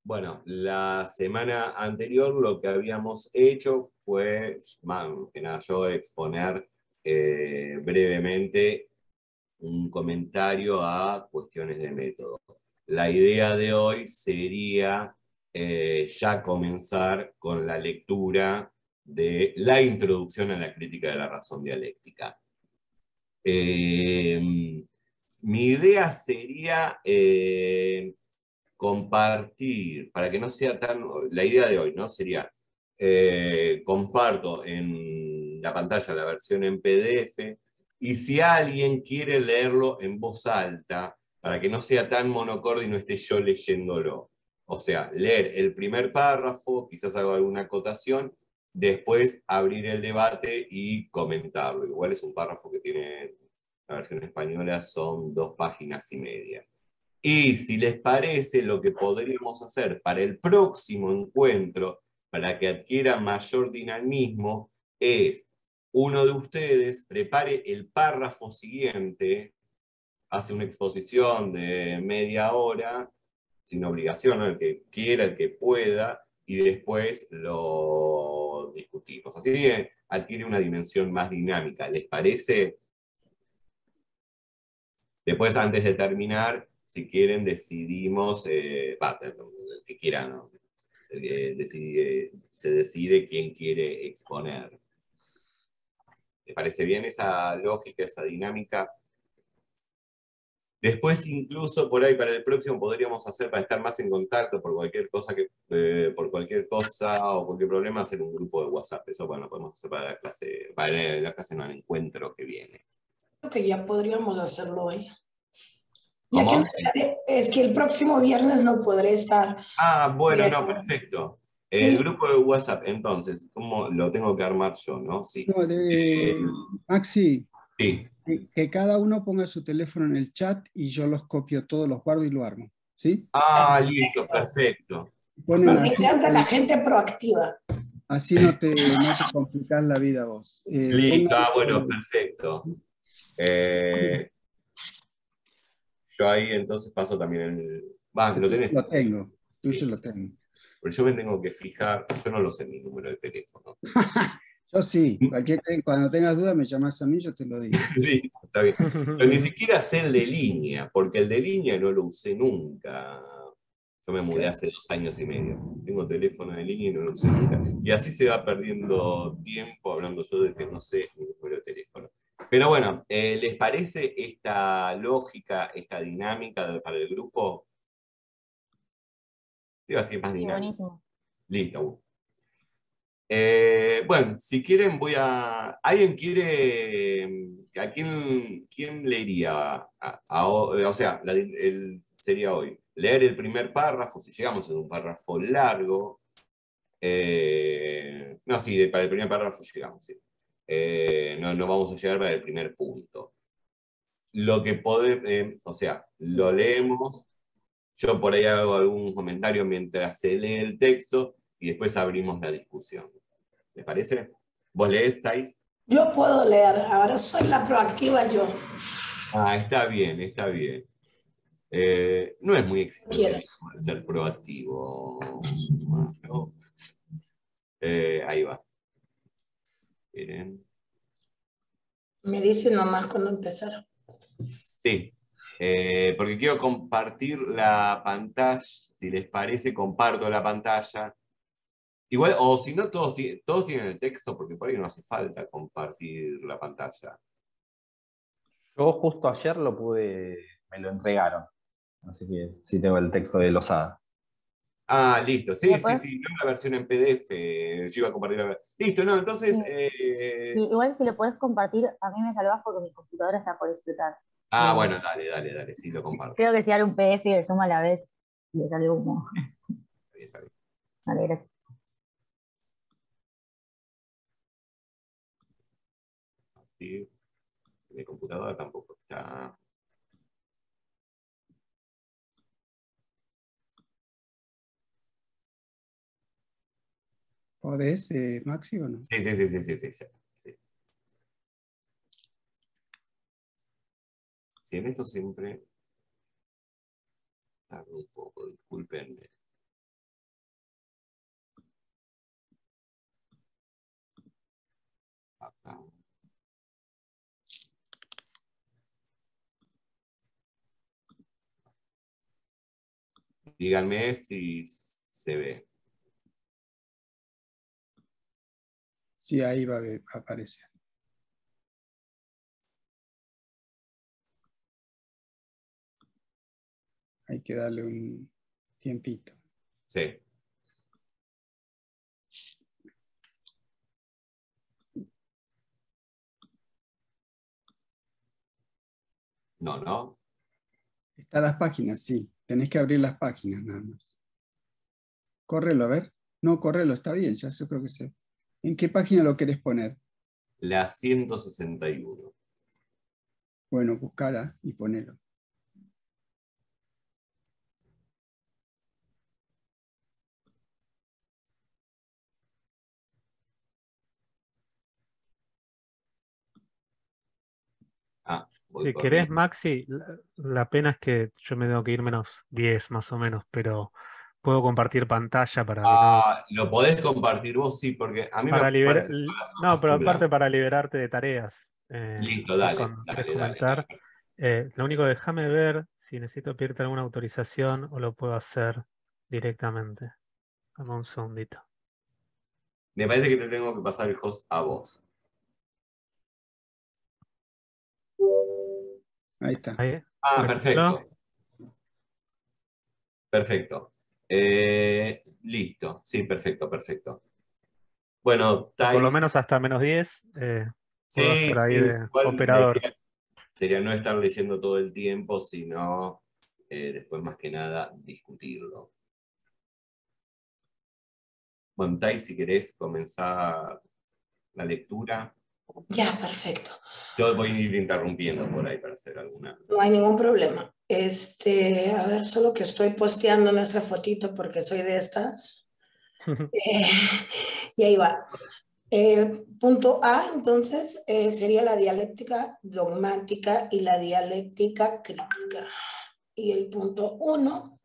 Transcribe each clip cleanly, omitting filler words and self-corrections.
Bueno, la semana anterior lo que habíamos hecho fue, más que nada, yo exponer brevemente un comentario a cuestiones de método. La idea de hoy sería ya comenzar con la lectura de la introducción a la crítica de la razón dialéctica. Mi idea sería compartir, para que no sea tan, la idea de hoy, ¿no? Sería, comparto en la pantalla la versión en PDF, y si alguien quiere leerlo en voz alta, para que no sea tan monocorde y no esté yo leyéndolo. O sea, leer el primer párrafo, quizás hago alguna acotación, después abrir el debate y comentarlo. Igual es un párrafo que tiene la versión española, son 2 páginas y media. Y si les parece, lo que podríamos hacer para el próximo encuentro, para que adquiera mayor dinamismo, es uno de ustedes prepare el párrafo siguiente, hace una exposición de media hora, sin obligación, ¿no? El que quiera, el que pueda, y después lo discutimos. Así que adquiere una dimensión más dinámica. ¿Les parece? Después, antes de terminar, si quieren, decidimos, el que quiera, ¿no? Se decide quién quiere exponer. ¿Les parece bien esa lógica, esa dinámica? Después, incluso por ahí para el próximo podríamos hacer, para estar más en contacto por cualquier cosa por cualquier cosa o cualquier problema, hacer un grupo de WhatsApp. Eso, bueno, podemos hacer para la clase, no, el encuentro que viene. Creo que ya podríamos hacerlo hoy. Ya que no ¿Cómo? estaré, es que el próximo viernes no podré estar. Ah, bueno, Eh, no, perfecto. El sí, grupo de WhatsApp, entonces, ¿cómo lo tengo que armar yo, no? Sí. No, Eh, Maxi, sí. que cada uno ponga su teléfono en el chat y yo los copio todos, los guardo y lo armo. ¿Sí? Ah, listo, perfecto. Ponen nos así, encanta la gente proactiva. así no te complicas la vida vos. Listo, Pongan, bueno, perfecto. ¿sí? Eh, yo ahí entonces paso también Va, El lo tuyo tenés. lo tengo, el tuyo lo Listo. tengo. Pero yo me tengo que fijar, yo no lo sé mi número de teléfono. Yo sí, cuando tengas dudas me llamas a mí, yo te lo digo. Listo, está bien. Pero ni siquiera sé el de línea, porque el de línea no lo usé nunca. Yo me mudé Ok. hace 2 años y medio. Tengo teléfono de línea y no lo usé nunca. Y así se va perdiendo tiempo hablando yo de que no sé mi número de teléfono. Pero bueno, ¿les parece esta lógica, esta dinámica para el grupo? Digo así, es más Sí, dinámica. buenísimo. Listo. Bueno, si quieren voy a... ¿Alguien quiere... ¿A quién leería? O sea, sería hoy. Leer el primer párrafo, si llegamos a un párrafo largo. No, sí, para el primer párrafo llegamos, sí. No, no vamos a llegar para el primer punto. Lo que podemos, o sea, lo leemos, yo por ahí hago algún comentario mientras se lee el texto y después abrimos la discusión. ¿Les parece? ¿Vos lees, Thais? Yo puedo leer, ahora soy la proactiva yo. Ah, está bien, está bien. No es muy exigente Quiero. mi forma de ser proactivo, ¿no? Ahí va. Miren. Me dice nomás cuando empezar. Sí. Porque quiero compartir la pantalla. Si les parece, comparto la pantalla. Igual, o si no, todos tienen el texto, porque por ahí no hace falta compartir la pantalla. Yo justo ayer me lo entregaron. Así que sí tengo el texto de Losada. Ah, listo. Sí, sí, Después, sí. No la versión en PDF. Yo iba a compartir Listo, no, entonces. sí, sí, igual si lo podés compartir, a mí me salvás porque mi computadora está por explotar. Ah, Eh, bueno, dale, dale, dale. Sí, lo comparto. creo que si abre un PDF y le suma a la vez, le sale humo. Está bien, está bien. Vale, gracias. Sí, mi computadora tampoco está. ¿Podés, Maxi, o no? Sí, sí, sí, sí, sí, sí, ya. Sí. Sí, en esto siempre tardo un poco, discúlpenme. Acá. Díganme si se ve. Sí, ahí va a aparecer. Hay que darle un tiempito. Sí. No, ¿no? Están las páginas, sí. Tenés que abrir las páginas nada más. Córrelo, a ver. No, córrelo, está bien, ya yo creo que sé. ¿En qué página lo querés poner? La 161. Bueno, buscala y ponelo. Ah, voy Si querés, corriendo. Maxi, la pena es que yo me tengo que ir menos 10 más o menos, pero puedo compartir pantalla para que no, Ah, ¿lo podés compartir vos? Sí, porque a mí me para liberar, aparece todas las no, hojas pero en aparte blanco. para liberarte de tareas. Listo, Así dale, cuando querés dale, dale, comentar. dale. Lo único, déjame ver si necesito pedirte alguna autorización o lo puedo hacer directamente. Dame un segundito. Me parece que te tengo que pasar el host a vos. Ahí está. Ahí, Ah, por ejemplo. perfecto, perfecto. Listo, sí, perfecto, perfecto. Bueno, O por lo Thais, menos hasta menos 10, puedo hacer sí, ahí sí, de igual la operador. idea sería no estar leyendo todo el tiempo, sino después más que nada discutirlo. Bueno, Thais, si querés comenzar la lectura, Ya, perfecto. yo voy a ir interrumpiendo por ahí para hacer alguna. No hay ningún problema. A ver, solo que estoy posteando nuestra fotito porque soy de estas. Eh, y ahí va. Punto A, entonces, sería la dialéctica dogmática y la dialéctica crítica. Y el punto 1,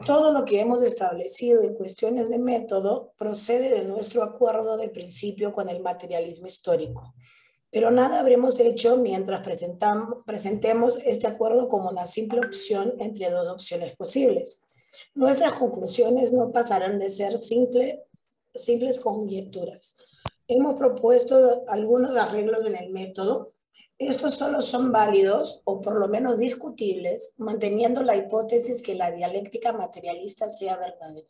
todo lo que hemos establecido en cuestiones de método procede de nuestro acuerdo de principio con el materialismo histórico. Pero nada habremos hecho mientras presentemos este acuerdo como una simple opción entre dos opciones posibles. Nuestras conclusiones no pasarán de ser simples conjeturas. Hemos propuesto algunos arreglos en el método. Estos solo son válidos o por lo menos discutibles, manteniendo la hipótesis que la dialéctica materialista sea verdadera.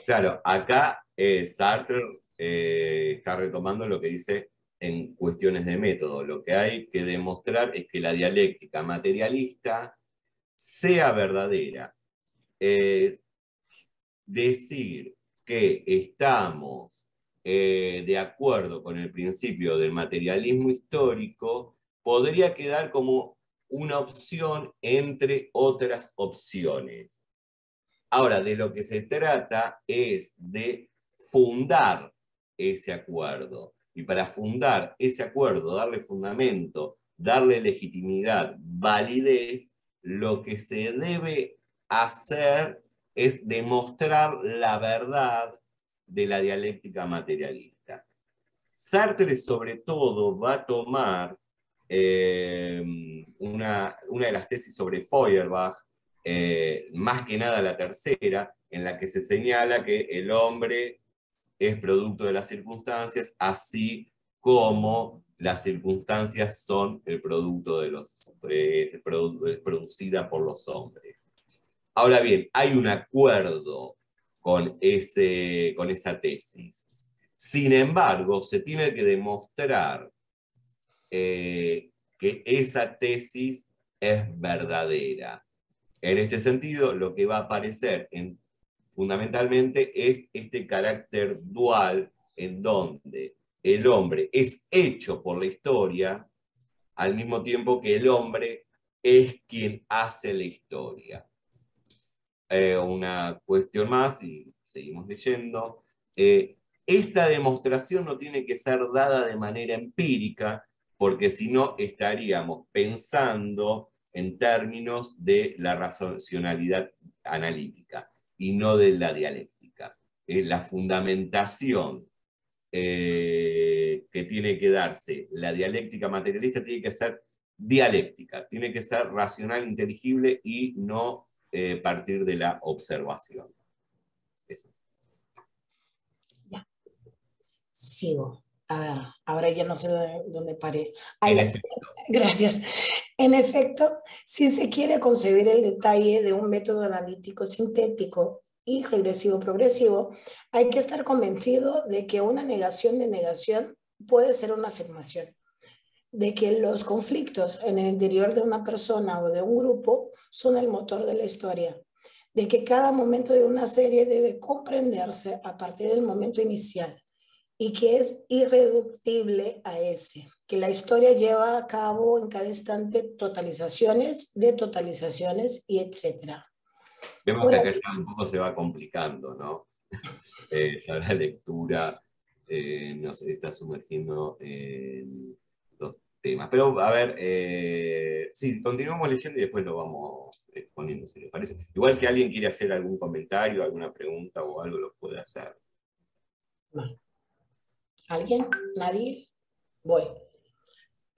Claro, acá Sartre está retomando lo que dice en cuestiones de método. Lo que hay que demostrar es que la dialéctica materialista sea verdadera. Decir que estamos de acuerdo con el principio del materialismo histórico podría quedar como una opción entre otras opciones. Ahora, de lo que se trata es de fundar ese acuerdo. Y para fundar ese acuerdo, darle fundamento, darle legitimidad, validez, lo que se debe hacer es demostrar la verdad de la dialéctica materialista. Sartre, sobre todo, va a tomar una de las tesis sobre Feuerbach, más que nada la tercera, en la que se señala que el hombre es producto de las circunstancias, así como las circunstancias son el producto de los, producida por los hombres. Ahora bien, hay un acuerdo con esa tesis. Sin embargo, se tiene que demostrar que esa tesis es verdadera. En este sentido, lo que va a aparecer fundamentalmente es este carácter dual en donde el hombre es hecho por la historia al mismo tiempo que el hombre es quien hace la historia. Una cuestión más, y seguimos leyendo. Esta demostración no tiene que ser dada de manera empírica, porque si no estaríamos pensando en términos de la racionalidad analítica y no de la dialéctica. La fundamentación que tiene que darse la dialéctica materialista tiene que ser dialéctica, tiene que ser racional, inteligible y no partir de la observación. Eso. Ya. Sigo. A ver, ahora ya no sé dónde paré. Gracias. En efecto, si se quiere concebir el detalle de un método analítico sintético y regresivo progresivo, hay que estar convencido de que una negación de negación puede ser una afirmación, de que los conflictos en el interior de una persona o de un grupo son el motor de la historia, de que cada momento de una serie debe comprenderse a partir del momento inicial y que es irreductible a ese, que la historia lleva a cabo en cada instante totalizaciones, detotalizaciones y etcétera. Vemos que acá ya un poco se va complicando, ¿no? Ya la lectura nos está sumergiendo en los temas. Pero, a ver, sí, continuamos leyendo y después lo vamos exponiendo, si les parece. Igual si alguien quiere hacer algún comentario, alguna pregunta o algo, lo puede hacer. ¿Alguien? ¿Nadie? Voy.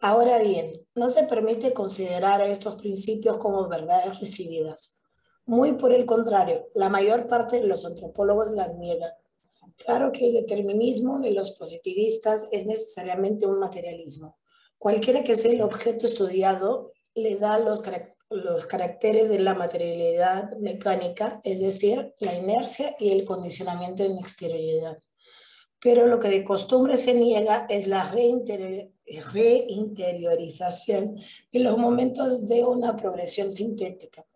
Ahora bien, no se permite considerar a estos principios como verdades recibidas. Muy por el contrario, la mayor parte de los antropólogos las niegan. Claro que el determinismo de los positivistas es necesariamente un materialismo. Cualquiera que sea el objeto estudiado le da los caracteres de la materialidad mecánica, es decir, la inercia y el condicionamiento en exterioridad. Pero lo que de costumbre se niega es la reinteriorización de los momentos de una progresión sintética.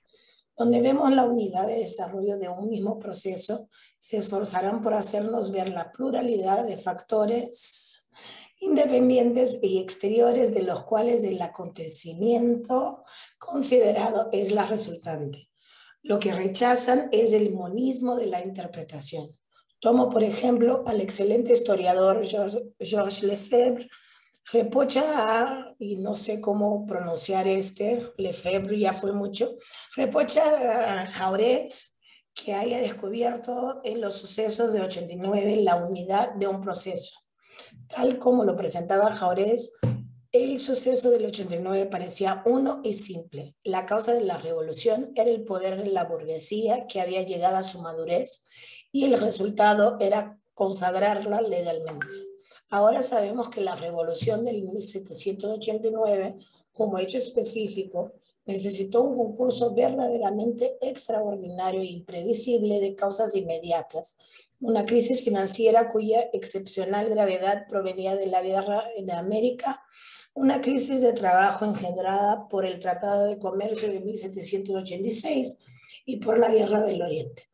Donde vemos la unidad de desarrollo de un mismo proceso, se esforzarán por hacernos ver la pluralidad de factores independientes y exteriores de los cuales el acontecimiento considerado es la resultante. Lo que rechazan es el monismo de la interpretación. Tomo, por ejemplo, al excelente historiador Georges Lefebvre, reprocha y no sé cómo pronunciar Lefebvre ya fue mucho, reprocha a Jaurès que haya descubierto en los sucesos de 89 la unidad de un proceso. Tal como lo presentaba Jaurès, el suceso del 89 parecía uno y simple. La causa de la revolución era el poder de la burguesía que había llegado a su madurez y el resultado era consagrarla legalmente. Ahora sabemos que la revolución del 1789, como hecho específico, necesitó un concurso verdaderamente extraordinario e imprevisible de causas inmediatas, una crisis financiera cuya excepcional gravedad provenía de la guerra en América, una crisis de trabajo engendrada por el Tratado de Comercio de 1786 y por la Guerra del Oriente.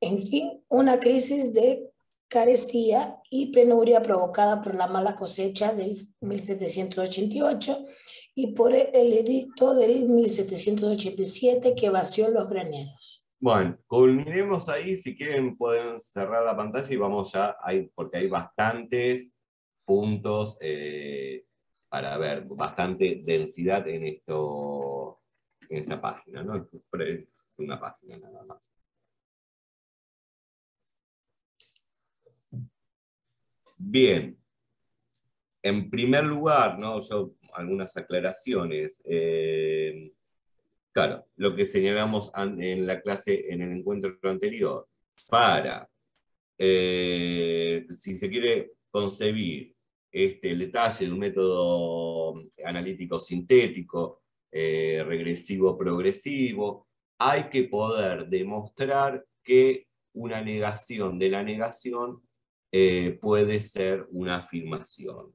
En fin, una crisis de carestía y penuria provocada por la mala cosecha del 1788 y por el edicto del 1787 que vació los graneros. Bueno, culminemos ahí. Si quieren pueden cerrar la pantalla y vamos ya, porque hay bastantes puntos para ver, bastante densidad en esta página, ¿no? Es una página nada más. Bien, en primer lugar, ¿no? Algunas aclaraciones. Claro, lo que señalamos en la clase, en el encuentro anterior, si se quiere concebir el detalle de un método analítico sintético, regresivo progresivo, hay que poder demostrar que una negación de la negación puede ser una afirmación.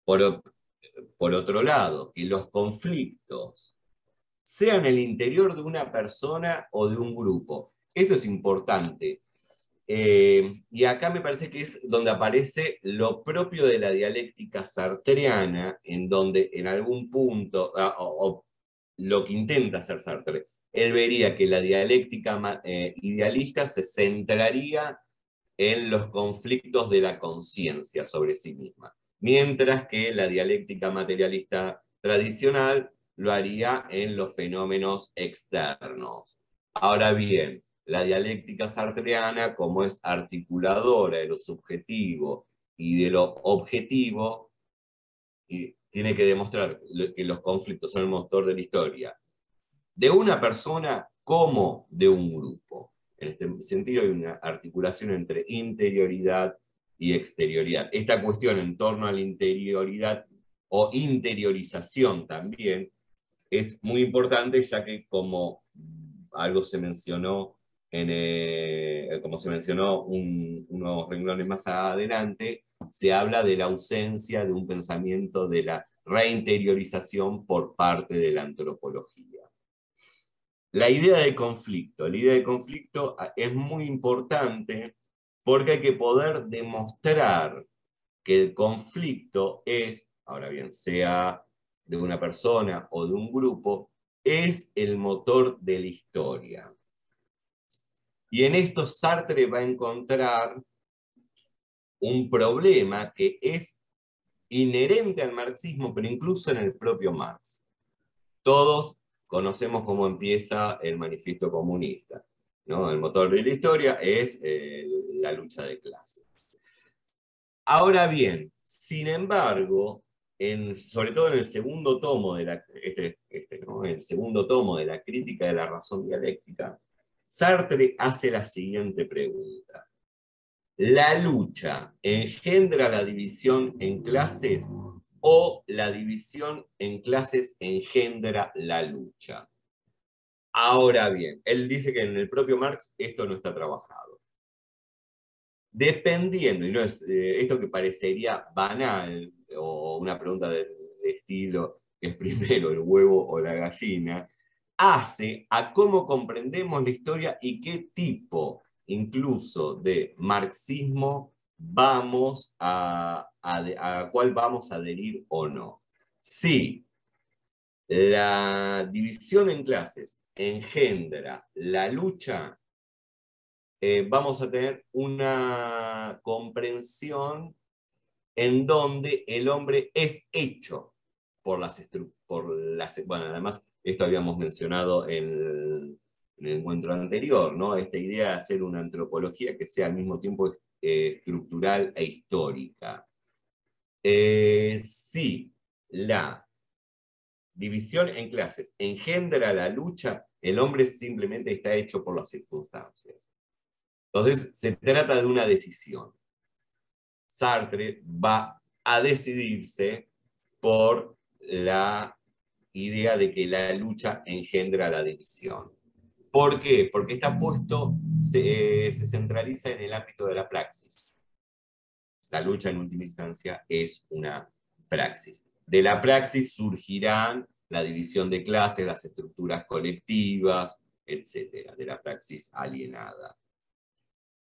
Por otro lado, que los conflictos sean el interior de una persona o de un grupo. Esto es importante. Y acá me parece que es donde aparece lo propio de la dialéctica sartreana, en donde en algún punto, o lo que intenta hacer Sartre, él vería que la dialéctica idealista se centraría en los conflictos de la conciencia sobre sí misma, mientras que la dialéctica materialista tradicional lo haría en los fenómenos externos. Ahora bien, la dialéctica sartreana, como es articuladora de lo subjetivo y de lo objetivo, y tiene que demostrar que los conflictos son el motor de la historia, de una persona como de un grupo. En este sentido hay una articulación entre interioridad y exterioridad. Esta cuestión en torno a la interioridad o interiorización también es muy importante, ya que como algo se mencionó, como se mencionó unos renglones más adelante, se habla de la ausencia de un pensamiento de la reinteriorización por parte de la antropología. La idea de conflicto. La idea de conflicto es muy importante porque hay que poder demostrar que el conflicto es, ahora bien, sea de una persona o de un grupo, es el motor de la historia. Y en esto Sartre va a encontrar un problema que es inherente al marxismo, pero incluso en el propio Marx. Todos conocemos cómo empieza el manifiesto comunista, ¿no? El motor de la historia es la lucha de clases. Ahora bien, sin embargo, sobre todo en el segundo tomo de ¿no? El segundo tomo de la crítica de la razón dialéctica, Sartre hace la siguiente pregunta. ¿La lucha engendra la división en clases o la división en clases engendra la lucha? Ahora bien, él dice que en el propio Marx esto no está trabajado. Dependiendo, y no es esto que parecería banal, o una pregunta de estilo, que es primero el huevo o la gallina, hace a cómo comprendemos la historia y qué tipo, incluso, de marxismo vamos a cuál vamos a adherir o no. Si la división en clases engendra la lucha, vamos a tener una comprensión en donde el hombre es hecho por bueno, además, esto habíamos mencionado en el encuentro anterior, ¿no? Esta idea de hacer una antropología que sea al mismo tiempo estructural e histórica. Si la división en clases engendra la lucha, el hombre simplemente está hecho por las circunstancias. Entonces, se trata de una decisión. Sartre va a decidirse por la idea de que la lucha engendra la división. ¿Por qué? Porque está puesto, se centraliza en el ámbito de la praxis. La lucha en última instancia es una praxis. De la praxis surgirán la división de clases, las estructuras colectivas, etc. De la praxis alienada.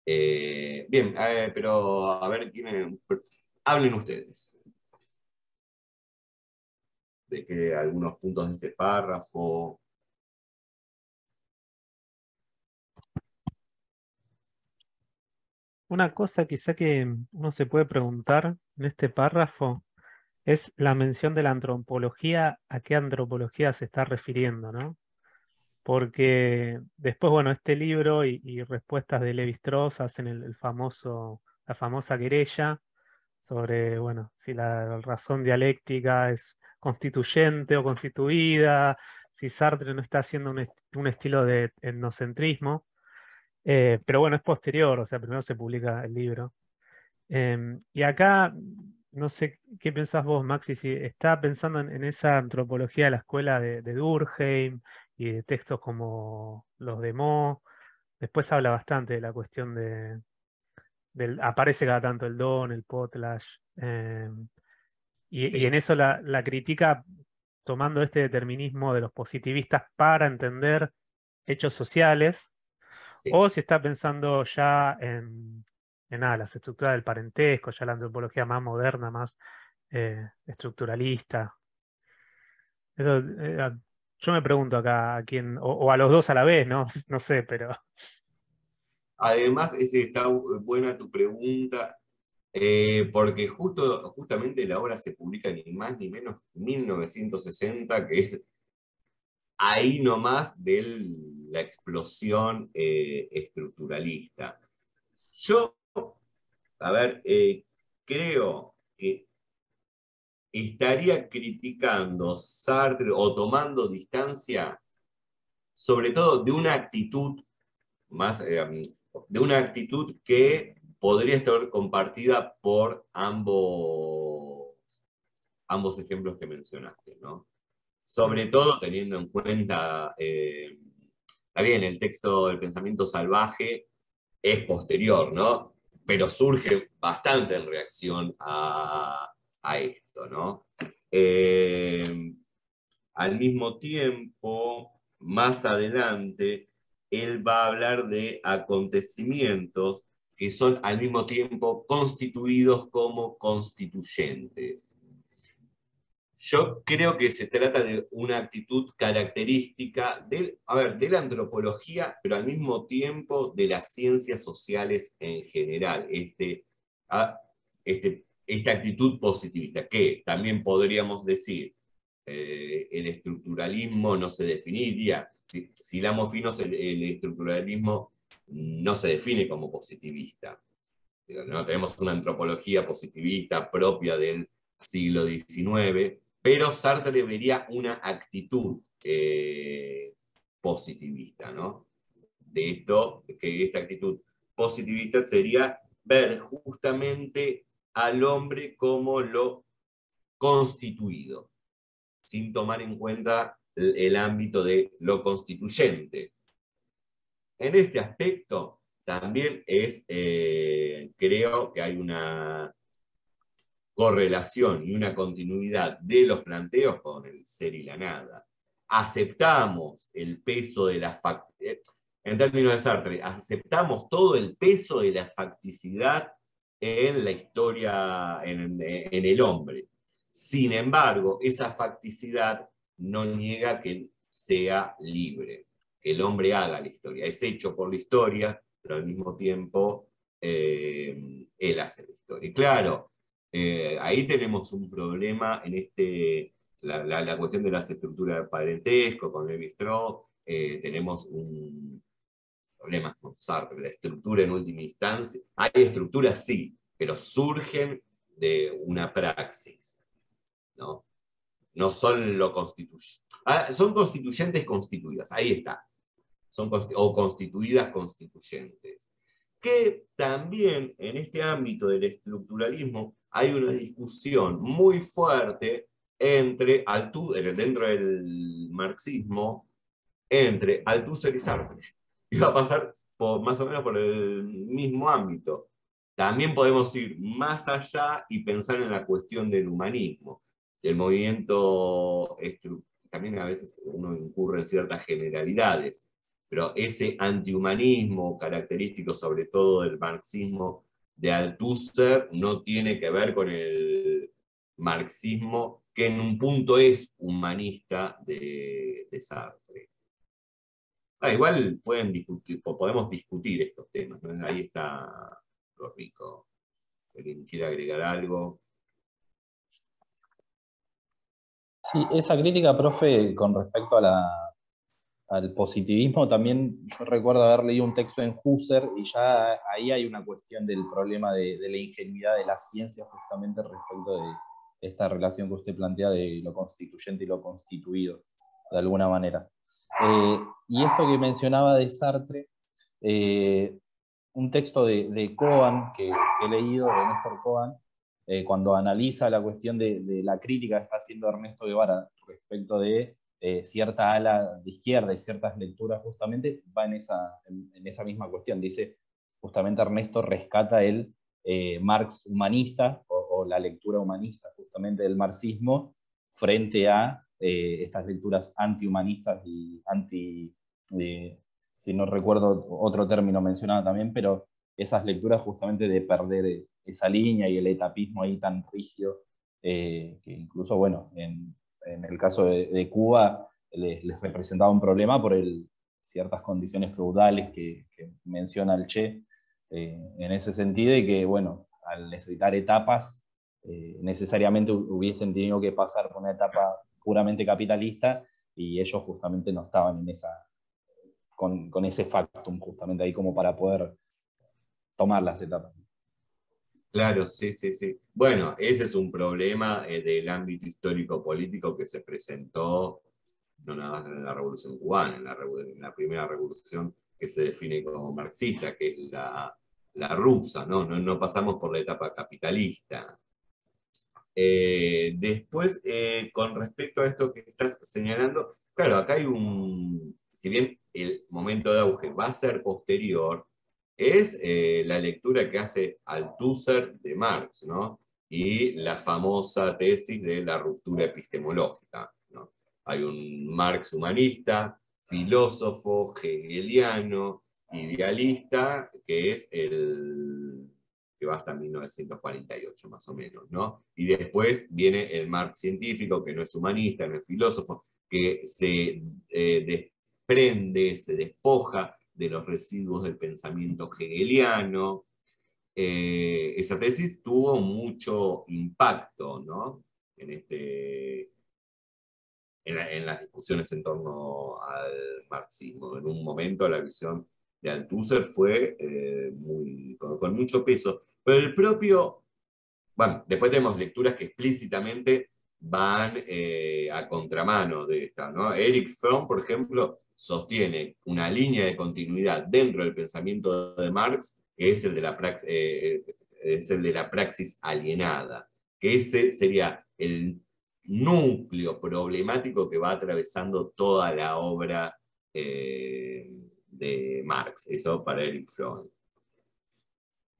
Bien, pero a ver, hablen ustedes de que algunos puntos de este párrafo. Una cosa quizá que uno se puede preguntar en este párrafo es la mención de la antropología, ¿a qué antropología se está refiriendo, ¿no? Porque después, bueno, este libro y respuestas de Levi-Strauss hacen la famosa querella sobre, bueno, si la razón dialéctica es constituyente o constituida, si Sartre no está haciendo un estilo de etnocentrismo. Pero bueno, es posterior, o sea, primero se publica el libro. Y acá, no sé qué pensás vos, Maxi, si está pensando en esa antropología de la escuela de Durkheim y de textos como los de Mo. Después habla bastante de la cuestión aparece cada tanto el Don, el Potlatch, y en eso la critica tomando este determinismo de los positivistas para entender hechos sociales, Sí. o si está pensando ya en las estructuras del parentesco, ya la antropología más moderna, más estructuralista. Eso, yo me pregunto acá a quién, o a los dos a la vez, ¿no? No sé, pero... Además, está buena tu pregunta, porque justamente la obra se publica ni más ni menos 1960, que es ahí nomás de la explosión estructuralista. Yo, a ver, creo que estaría criticando Sartre o tomando distancia, sobre todo de una actitud más, de una actitud que podría estar compartida por ambos ejemplos que mencionaste, ¿no? Sobre todo teniendo en cuenta, está bien, el texto del pensamiento salvaje es posterior, ¿no? Pero surge bastante en reacción a esto, ¿no? Al mismo tiempo, más adelante, él va a hablar de acontecimientos que son al mismo tiempo constituidos como constituyentes. Yo creo que se trata de una actitud característica de la antropología, pero al mismo tiempo de las ciencias sociales en general. Esta actitud positivista, que también podríamos decir, el estructuralismo no se definiría. Si Lamo Fino, el estructuralismo no se define como positivista. No tenemos una antropología positivista propia del siglo XIX, pero Sartre vería una actitud positivista, ¿no? De esto, que esta actitud positivista sería ver justamente al hombre como lo constituido, sin tomar en cuenta el ámbito de lo constituyente. En este aspecto también creo que hay una correlación y una continuidad de los planteos con el ser y la nada. Aceptamos el peso de la en términos de Sartre, aceptamos todo el peso de la facticidad en la historia, en el hombre. Sin embargo, esa facticidad no niega que sea libre, que el hombre haga la historia. Es hecho por la historia, pero al mismo tiempo él hace la historia. Y claro, ahí tenemos un problema en la cuestión de las estructuras de parentesco con Lévi-Strauss, tenemos un problema con Sartre, la estructura en última instancia. Hay estructuras, sí, pero surgen de una praxis, ¿no? No son lo constituyente. Son constituyentes constituidas, ahí está. O constituidas constituyentes. Que también en este ámbito del estructuralismo hay una discusión muy fuerte dentro del marxismo, entre Althusser y Sartre. Y va a pasar más o menos por el mismo ámbito. También podemos ir más allá y pensar en la cuestión del humanismo, del movimiento. También a veces uno incurre en ciertas generalidades, pero ese antihumanismo característico sobre todo del marxismo de Althusser no tiene que ver con el marxismo que en un punto es humanista de Sartre. Igual podemos discutir estos temas, ¿no? Ahí está lo rico. ¿Alguien quiere agregar algo? Sí, esa crítica, profe, con respecto al positivismo, también yo recuerdo haber leído un texto en Husserl y ya ahí hay una cuestión del problema de la ingenuidad de la ciencia justamente respecto de esta relación que usted plantea de lo constituyente y lo constituido, de alguna manera. Y esto que mencionaba de Sartre, un texto de Cohen que he leído, de Néstor Cohen, cuando analiza la cuestión de la crítica que está haciendo Ernesto Guevara respecto de cierta ala de izquierda y ciertas lecturas, justamente va en esa misma cuestión. Dice, justamente Ernesto rescata el Marx humanista o la lectura humanista justamente del marxismo frente a estas lecturas antihumanistas y si no recuerdo otro término mencionado también, pero esas lecturas justamente de perder esa línea y el etapismo ahí tan rígido, que incluso, bueno, en el caso de Cuba les representaba un problema por ciertas condiciones feudales que menciona el Che en ese sentido, y que, bueno, al necesitar etapas, necesariamente hubiesen tenido que pasar por una etapa puramente capitalista, y ellos justamente no estaban en con ese factum justamente ahí como para poder tomar las etapas. Claro, sí, sí, sí. Bueno, ese es un problema del ámbito histórico-político que se presentó no nada más en la Revolución Cubana, en la primera revolución que se define como marxista, que es la rusa, ¿no? No pasamos por la etapa capitalista. Después, con respecto a esto que estás señalando, claro, acá hay si bien el momento de auge va a ser posterior, es la lectura que hace Althusser de Marx, ¿no? Y la famosa tesis de la ruptura epistemológica, ¿no? Hay un Marx humanista, filósofo, hegeliano, idealista, que es el que va hasta 1948 más o menos, ¿no? Y después viene el Marx científico, que no es humanista, no es filósofo, que se desprende, se despoja de los residuos del pensamiento hegeliano. Esa tesis tuvo mucho impacto, ¿no? En las discusiones en torno al marxismo. En un momento la visión de Althusser fue con mucho peso, pero el propio, bueno, después tenemos lecturas que explícitamente van a contramano de esta, ¿no? Erich Fromm, por ejemplo, sostiene una línea de continuidad dentro del pensamiento de Marx, que es es el de la praxis alienada, que ese sería el núcleo problemático que va atravesando toda la obra de Marx, eso para Erich Fromm.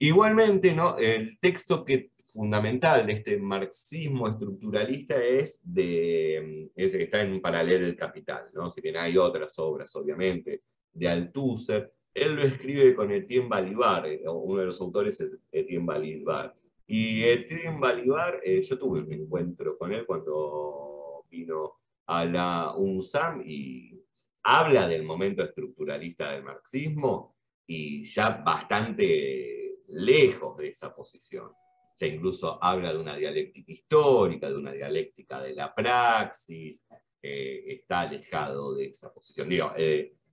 Igualmente, ¿no? El texto fundamental de este marxismo estructuralista es ese que está en Paralelo del Capital, ¿no? Si bien hay otras obras, obviamente, de Althusser, él lo escribe con Etienne Balibar, uno de los autores es Etienne Balibar. Y Etienne Balibar, yo tuve un encuentro con él cuando vino a la UNSAM y habla del momento estructuralista del marxismo y ya bastante lejos de esa posición. Ya incluso habla de una dialéctica histórica, de una dialéctica de la praxis, está alejado de esa posición. Digo,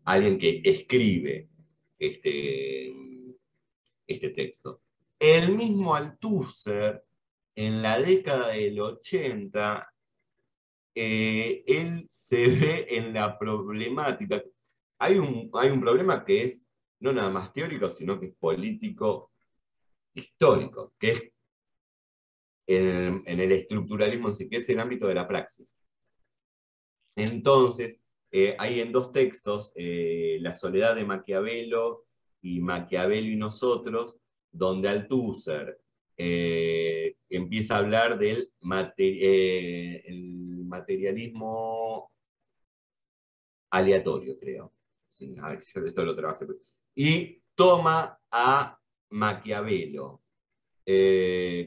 alguien que escribe este, este texto. El mismo Althusser, en la década del 80, él se ve en la problemática. Hay un problema que es no nada más teórico, sino que es político histórico, que es en el estructuralismo, que es el ámbito de la praxis. Entonces, hay en dos textos, La soledad de Maquiavelo y Maquiavelo y nosotros, donde Althusser empieza a hablar del el materialismo aleatorio, creo. Sí, a ver, yo esto lo trabajé. Y toma a Maquiavelo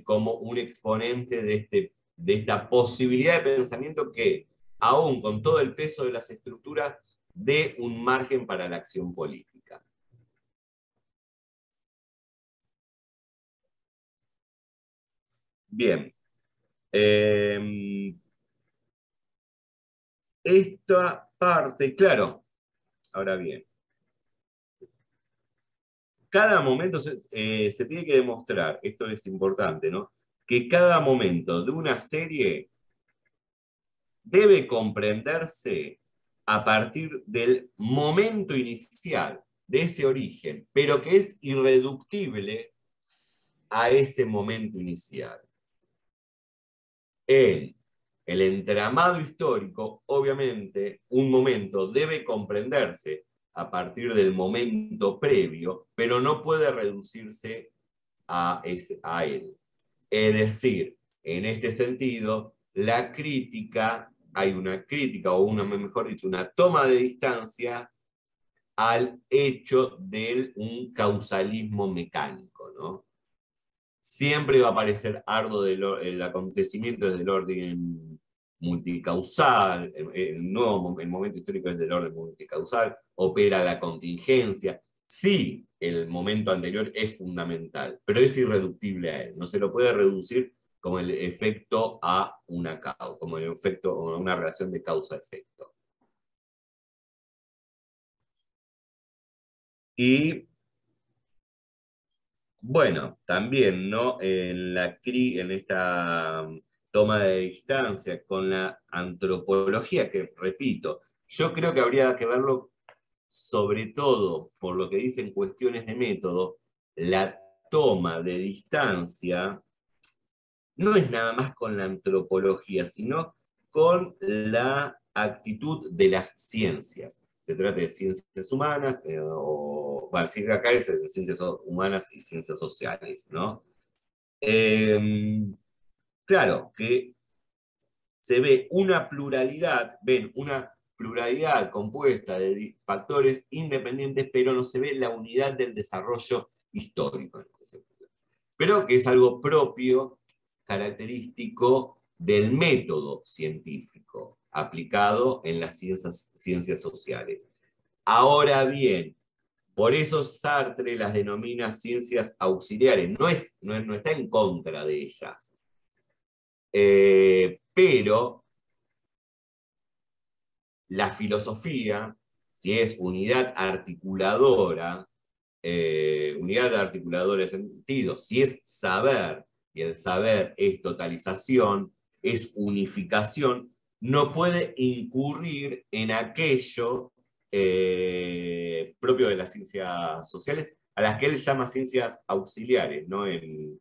como un exponente de esta posibilidad de pensamiento que, aún con todo el peso de las estructuras, dé un margen para la acción política. Bien. Esta parte, claro, ahora bien, cada momento se tiene que demostrar, esto es importante, ¿no? Que cada momento de una serie debe comprenderse a partir del momento inicial, de ese origen, pero que es irreductible a ese momento inicial. En el entramado histórico, obviamente, un momento debe comprenderse a partir del momento previo, pero no puede reducirse a él. Es decir, en este sentido, la crítica, hay una crítica, o mejor dicho, una toma de distancia al hecho de un causalismo mecánico, ¿no? Siempre va a aparecer algo el acontecimiento es del orden multicausal, el momento histórico es del orden multicausal, opera la contingencia. Sí, el momento anterior es fundamental, pero es irreductible a él. No se lo puede reducir como el efecto a una causa, como el efecto a una relación de causa-efecto. Y Bueno, también, ¿no? En esta toma de distancia con la antropología, que repito, yo creo que habría que verlo sobre todo por lo que dicen cuestiones de método, la toma de distancia no es nada más con la antropología, sino con la actitud de las ciencias. Se trata de ciencias humanas, o bueno, acá es de ciencias humanas y ciencias sociales, ¿no? Claro, que se ve una pluralidad, ven una pluralidad compuesta de factores independientes, pero no se ve la unidad del desarrollo histórico en este sentido. Pero que es algo propio, característico del método científico aplicado en las ciencias sociales. Ahora bien, por eso Sartre las denomina ciencias auxiliares, no está en contra de ellas. Pero la filosofía, si es unidad articuladora de sentido, si es saber, y el saber es totalización, es unificación, no puede incurrir en aquello propio de las ciencias sociales, a las que él llama ciencias auxiliares, no en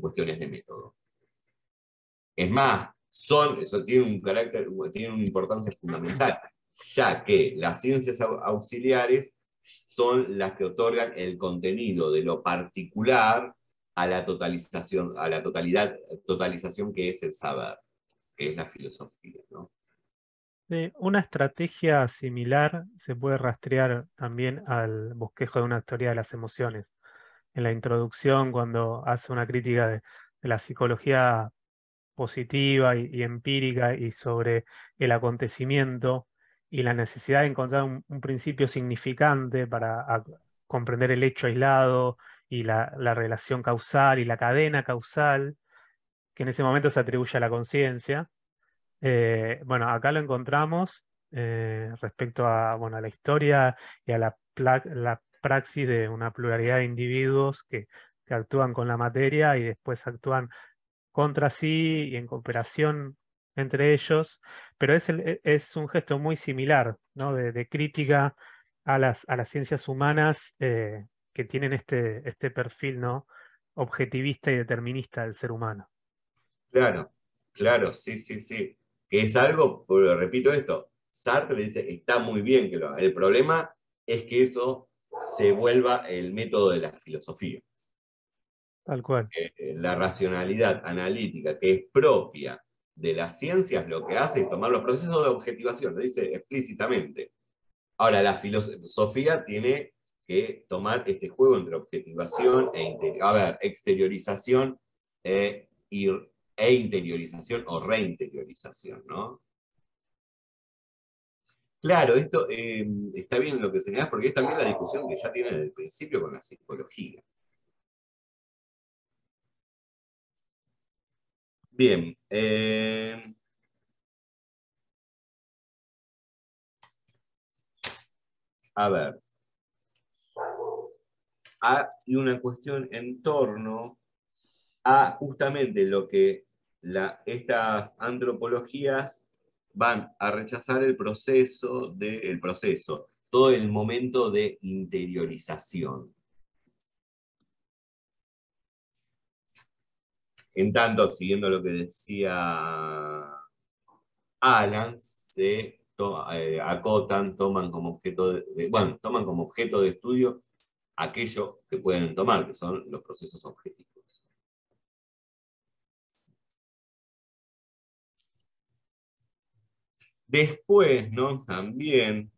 cuestiones de método. Es más, eso tiene un carácter, tiene una importancia fundamental, ya que las ciencias auxiliares son las que otorgan el contenido de lo particular a la totalización, a la totalización que es el saber, que es la filosofía, ¿no? Una estrategia similar se puede rastrear también al bosquejo de una teoría de las emociones. En la introducción, cuando hace una crítica de la psicología positiva y empírica y sobre el acontecimiento y la necesidad de encontrar un principio significante para comprender el hecho aislado y la relación causal y la cadena causal, que en ese momento se atribuye a la conciencia. Bueno, acá lo encontramos respecto a, bueno, a la historia y a la praxis de una pluralidad de individuos que actúan con la materia y después actúan contra sí y en cooperación entre ellos, pero es un gesto muy similar, ¿no? De crítica a las ciencias humanas que tienen este perfil, ¿no? Objetivista y determinista del ser humano. Claro, claro, sí, sí, sí. Que es algo, pero repito esto, Sartre le dice, está muy bien que lo haga. El problema es que eso se vuelva el método de la filosofía. Tal cual. La racionalidad analítica que es propia de las ciencias lo que hace es tomar los procesos de objetivación, lo dice explícitamente. Ahora, la filosofía tiene que tomar este juego entre objetivación exteriorización e interiorización o reinteriorización, ¿no? Claro, esto está bien lo que señalás, porque es también la discusión que ya tiene desde el principio con la psicología. Bien. A ver. Hay una cuestión en torno a justamente lo que estas antropologías van a rechazar el proceso, todo el momento de interiorización. En tanto, siguiendo lo que decía Alan, se acotan, toman como objeto de estudio aquello que pueden tomar, que son los procesos objetivos. Después, ¿no? También,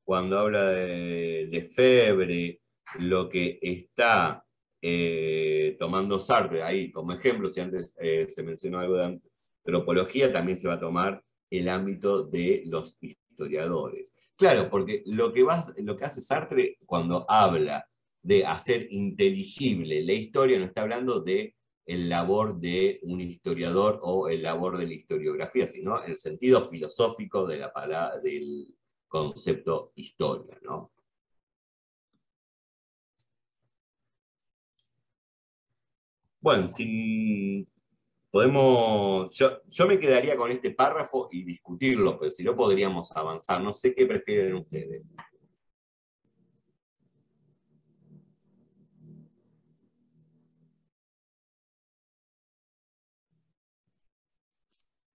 cuando habla de Lefebvre, lo que está tomando Sartre ahí como ejemplo, si antes se mencionó algo de antropología, también se va a tomar el ámbito de los historiadores. Claro, porque lo que hace Sartre cuando habla de hacer inteligible la historia, no está hablando de el labor de un historiador o el labor de la historiografía, sino el sentido filosófico de la palabra, del concepto historia, ¿no? Bueno, podemos, yo me quedaría con este párrafo y discutirlo, pero si no podríamos avanzar. No sé qué prefieren ustedes.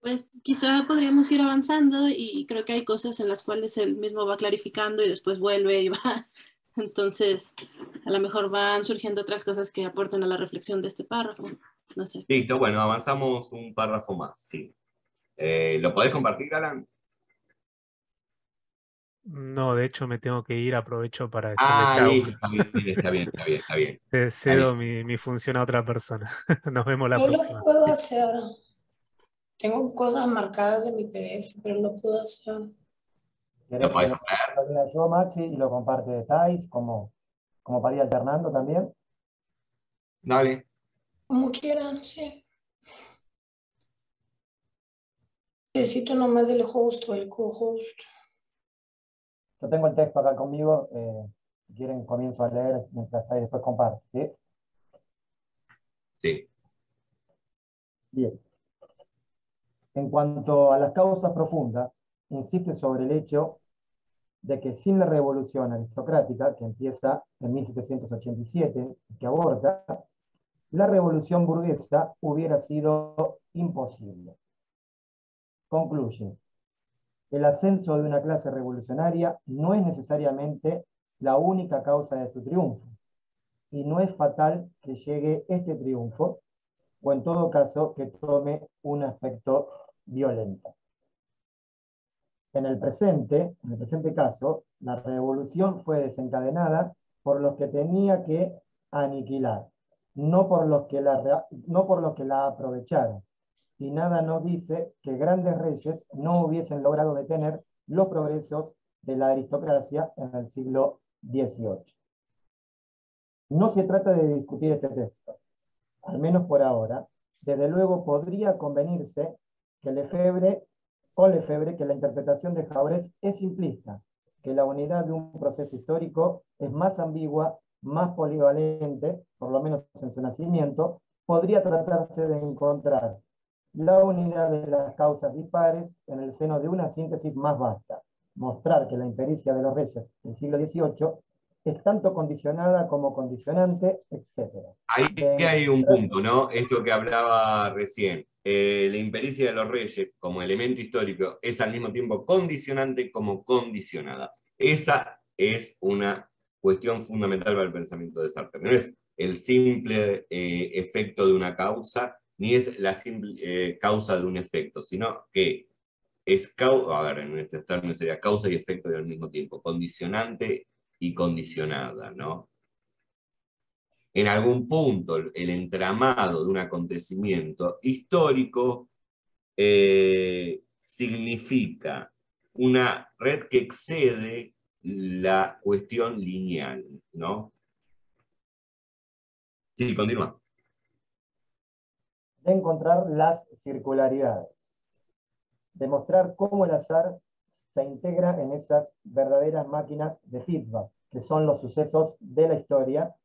Pues quizá podríamos ir avanzando y creo que hay cosas en las cuales él mismo va clarificando y después vuelve y va. Entonces, a lo mejor van surgiendo otras cosas que aporten a la reflexión de este párrafo. No sé. Listo, bueno, avanzamos un párrafo más, sí. ¿Lo podés compartir, Alan? No, de hecho me tengo que ir, aprovecho para decirle Ah, chau. listo, está bien, está bien, está bien, está bien. Te Está bien. cedo mi función a otra persona. Nos vemos la Yo lo próxima. puedo hacer. Tengo cosas marcadas en mi PDF, pero lo puedo hacer. ¿Lo podés ¿Querés hacer? que lo lea yo, Maxi, y lo comparte Thais, como para ir alternando también? Dale. Como quieran, sí. Necesito nomás el host o el co-host. Yo tengo el texto acá conmigo, si quieren comienzo a leer mientras Thais después comparte, ¿sí? Sí. Bien. En cuanto a las causas profundas, insiste sobre el hecho de que sin la revolución aristocrática, que empieza en 1787, que aborda, la revolución burguesa hubiera sido imposible. Concluye, el ascenso de una clase revolucionaria no es necesariamente la única causa de su triunfo, y no es fatal que llegue este triunfo, o en todo caso que tome un aspecto violento. En el presente caso, la revolución fue desencadenada por los que tenía que aniquilar, no por los que la aprovecharon. Y nada nos dice que grandes reyes no hubiesen logrado detener los progresos de la aristocracia en el siglo XVIII. No se trata de discutir este texto, al menos por ahora. Desde luego podría convenirse que con Lefebvre que la interpretación de Jaurès es simplista, que la unidad de un proceso histórico es más ambigua, más polivalente, por lo menos en su nacimiento. Podría tratarse de encontrar la unidad de las causas dispares en el seno de una síntesis más vasta, mostrar que la impericia de los reyes del siglo XVIII es tanto condicionada como condicionante, etc. Ahí hay un punto, ¿no? Esto que hablaba recién. La impericia de los reyes como elemento histórico es al mismo tiempo condicionante como condicionada. Esa es una cuestión fundamental para el pensamiento de Sartre. No es el simple efecto de una causa, ni es la simple causa de un efecto, sino que es a ver, en nuestros términos sería causa y efecto al mismo tiempo, condicionante y condicionada, ¿no? En algún punto el entramado de un acontecimiento histórico significa una red que excede la cuestión lineal, ¿no? Sí, continúa. De encontrar las circularidades, demostrar cómo el azar se integra en esas verdaderas máquinas de feedback, que son los sucesos de la historia,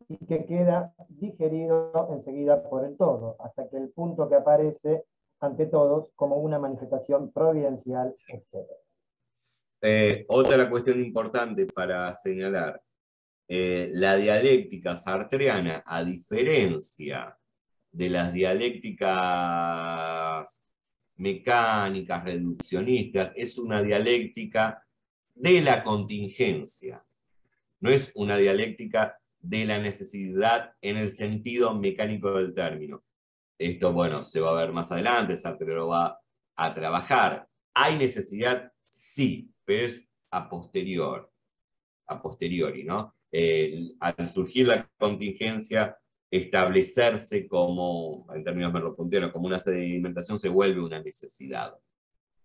y que queda digerido enseguida por el todo, hasta que el punto que aparece ante todos como una manifestación providencial, etc. Otra cuestión importante para señalar, la dialéctica sartreana, a diferencia de las dialécticas mecánicas, reduccionistas, es una dialéctica de la contingencia, no es una dialéctica de la necesidad en el sentido mecánico del término. Esto, bueno, se va a ver más adelante, Sartre lo va a trabajar. ¿Hay necesidad? Sí, pero es a posteriori, ¿no? Al surgir la contingencia, establecerse como, en términos merleau-pontianos, como una sedimentación se vuelve una necesidad.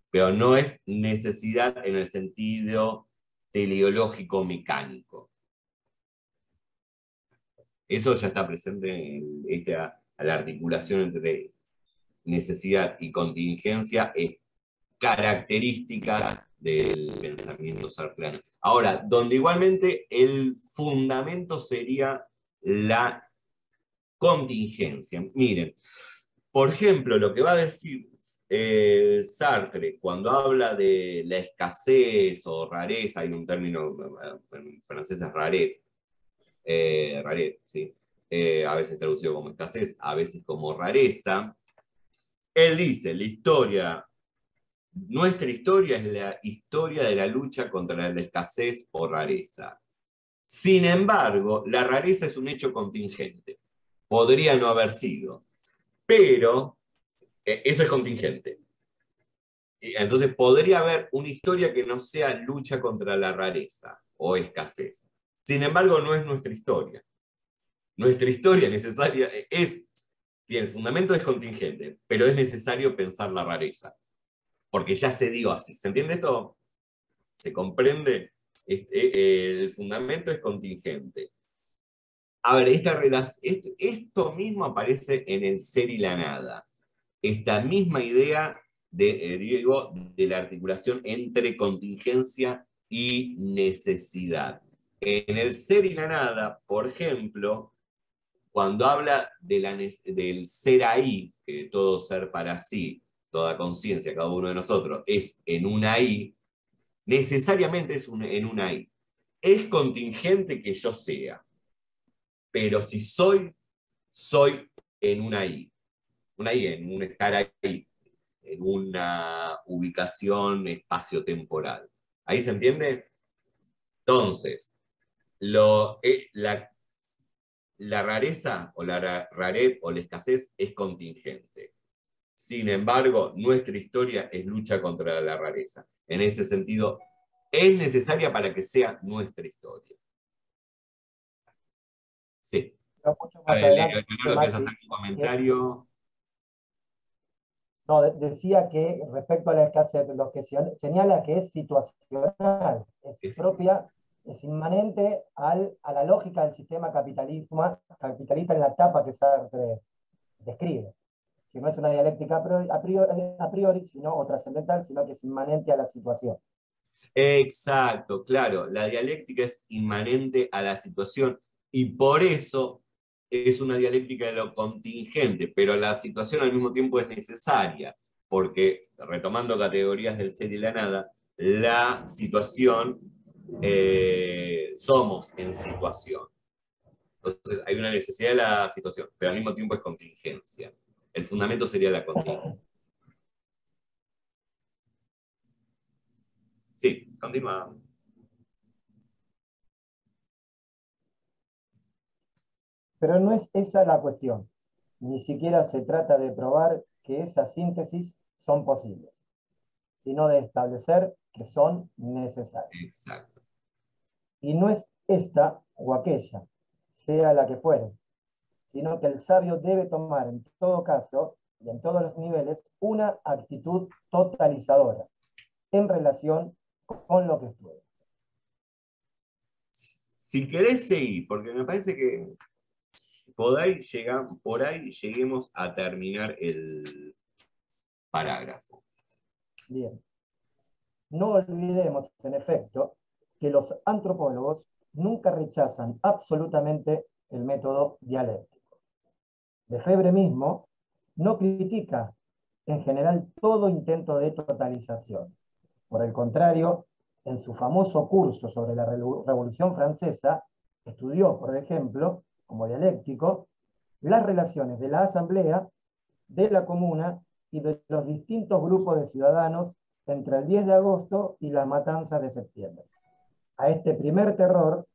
Pero no es necesidad en el sentido teleológico mecánico. Eso ya está presente en a la articulación entre necesidad y contingencia, es característica del pensamiento sartreano. Ahora, donde igualmente el fundamento sería la contingencia. Miren, por ejemplo, lo que va a decir Sartre cuando habla de la escasez o rareza, hay un término en francés es raret, raret, ¿sí? A veces traducido como escasez, a veces como rareza. Él dice, nuestra historia es la historia de la lucha contra la escasez o rareza. Sin embargo, la rareza es un hecho contingente. Podría no haber sido, pero eso es contingente. Entonces podría haber una historia que no sea lucha contra la rareza o escasez. Sin embargo, no es nuestra historia. Nuestra historia necesaria el fundamento es contingente, pero es necesario pensar la rareza, porque ya se dio así. ¿Se entiende esto? ¿Se comprende? El fundamento es contingente. A ver, esto mismo aparece en el ser y la nada. Esta misma idea de la articulación entre contingencia y necesidad. En el ser y la nada, por ejemplo, cuando habla del ser ahí, que todo ser para sí, toda conciencia, cada uno de nosotros, es en un ahí, necesariamente es en un ahí. Es contingente que yo sea, pero si soy en un ahí, en un estar ahí, en una ubicación espacio-temporal. ¿Ahí se entiende? Entonces, la rareza o la rarez o la escasez es contingente. Sin embargo, nuestra historia es lucha contra la rareza. En ese sentido, es necesaria para que sea nuestra historia. Sí. Pero mucho A más ver, adelante, Leonardo, ¿quieres hacer un comentario? No, decía que respecto a la escasez, lo que señala que es situacional, es propia, es inmanente a la lógica del sistema capitalista en la etapa que Sartre describe. Si no es una dialéctica a priori sino, o trascendental, sino que es inmanente a la situación. Exacto, claro, la dialéctica es inmanente a la situación y por eso es una dialéctica de lo contingente, pero la situación al mismo tiempo es necesaria, porque retomando categorías del ser y la nada, la situación, somos en situación. Entonces hay una necesidad de la situación, pero al mismo tiempo es contingencia. El fundamento sería la contingencia. Sí, continúa. Pero no es esa la cuestión. Ni siquiera se trata de probar que esas síntesis son posibles, sino de establecer que son necesarias. Exacto. Y no es esta o aquella, sea la que fuere, sino que el sabio debe tomar en todo caso y en todos los niveles una actitud totalizadora en relación con lo que estudia. Si querés seguir, porque me parece que por ahí lleguemos a terminar el parágrafo. Bien. No olvidemos, en efecto, que los antropólogos nunca rechazan absolutamente el método dialéctico. Lefebvre mismo no critica en general todo intento de totalización. Por el contrario, en su famoso curso sobre la Revolución Francesa, estudió, por ejemplo, como dialéctico, las relaciones de la asamblea, de la comuna y de los distintos grupos de ciudadanos entre el 10 de agosto y las matanzas de septiembre. A este primer terror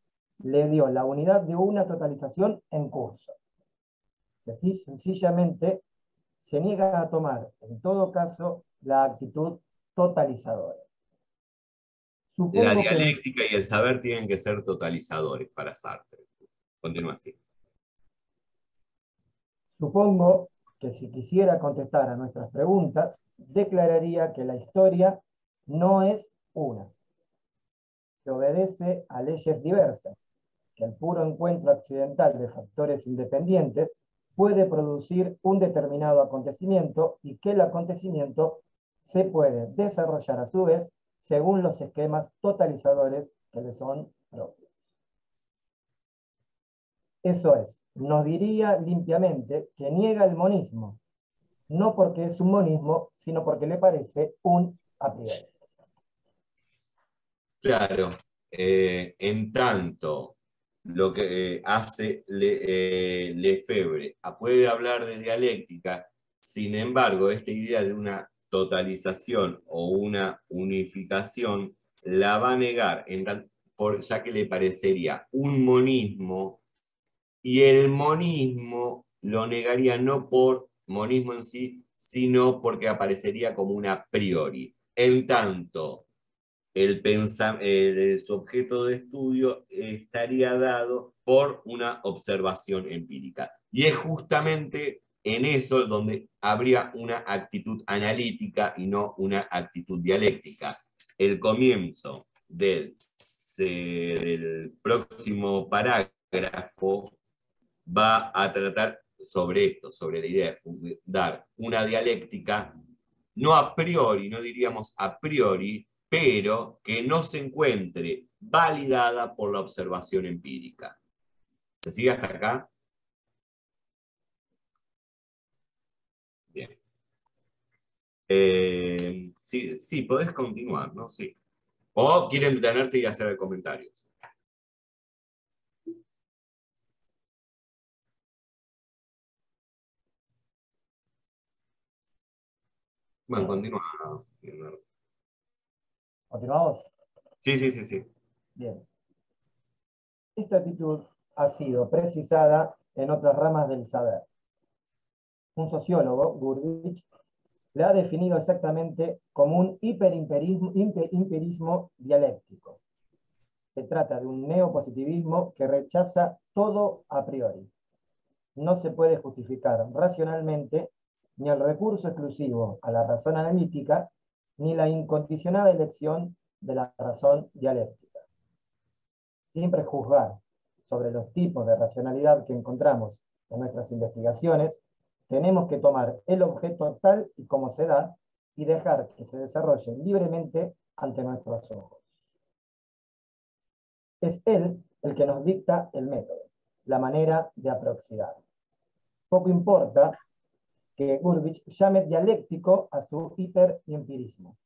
le dio la unidad de una totalización en curso. Así, sencillamente, se niega a tomar, en todo caso, la actitud totalizadora. La Supongo que, dialéctica y el saber tienen que ser totalizadores para Sartre. Continúa así. supongo que si quisiera contestar a nuestras preguntas, declararía que la historia no es una, que obedece a leyes diversas, que el puro encuentro accidental de factores independientes puede producir un determinado acontecimiento y que el acontecimiento se puede desarrollar a su vez según los esquemas totalizadores que le son propios. Eso es, nos diría limpiamente que niega el monismo, no porque es un monismo, sino porque le parece un a priori. Claro, en tanto lo que hace Lefebvre puede hablar de dialéctica, sin embargo, esta idea de una totalización o una unificación la va a negar, ya que le parecería un monismo, y el monismo lo negaría no por monismo en sí, sino porque aparecería como un a priori. En tanto, su objeto de estudio estaría dado por una observación empírica. Y es justamente en eso donde habría una actitud analítica y no una actitud dialéctica. El comienzo del próximo parágrafo va a tratar sobre esto, sobre la idea de fundar una dialéctica, no a priori, no diríamos a priori, pero que no se encuentre validada por la observación empírica. ¿Se sigue hasta acá? Bien. Sí, sí, podés continuar, ¿no? Sí. O quieren detenerse y hacer comentarios. Bueno, continúa. ¿Continuamos? Sí, sí, sí, sí. Bien. Esta actitud ha sido precisada en otras ramas del saber. Un sociólogo, Gurvitch, la ha definido exactamente como un hiperimperismo dialéctico. Se trata de un neopositivismo que rechaza todo a priori. No se puede justificar racionalmente ni el recurso exclusivo a la razón analítica, ni la incondicionada elección de la razón dialéctica. Siempre juzgar sobre los tipos de racionalidad que encontramos en nuestras investigaciones, tenemos que tomar el objeto tal y como se da y dejar que se desarrolle libremente ante nuestros ojos. Es él el que nos dicta el método, la manera de aproximar. Poco importa que Gurvitch llame dialéctico a su hiperempirismo.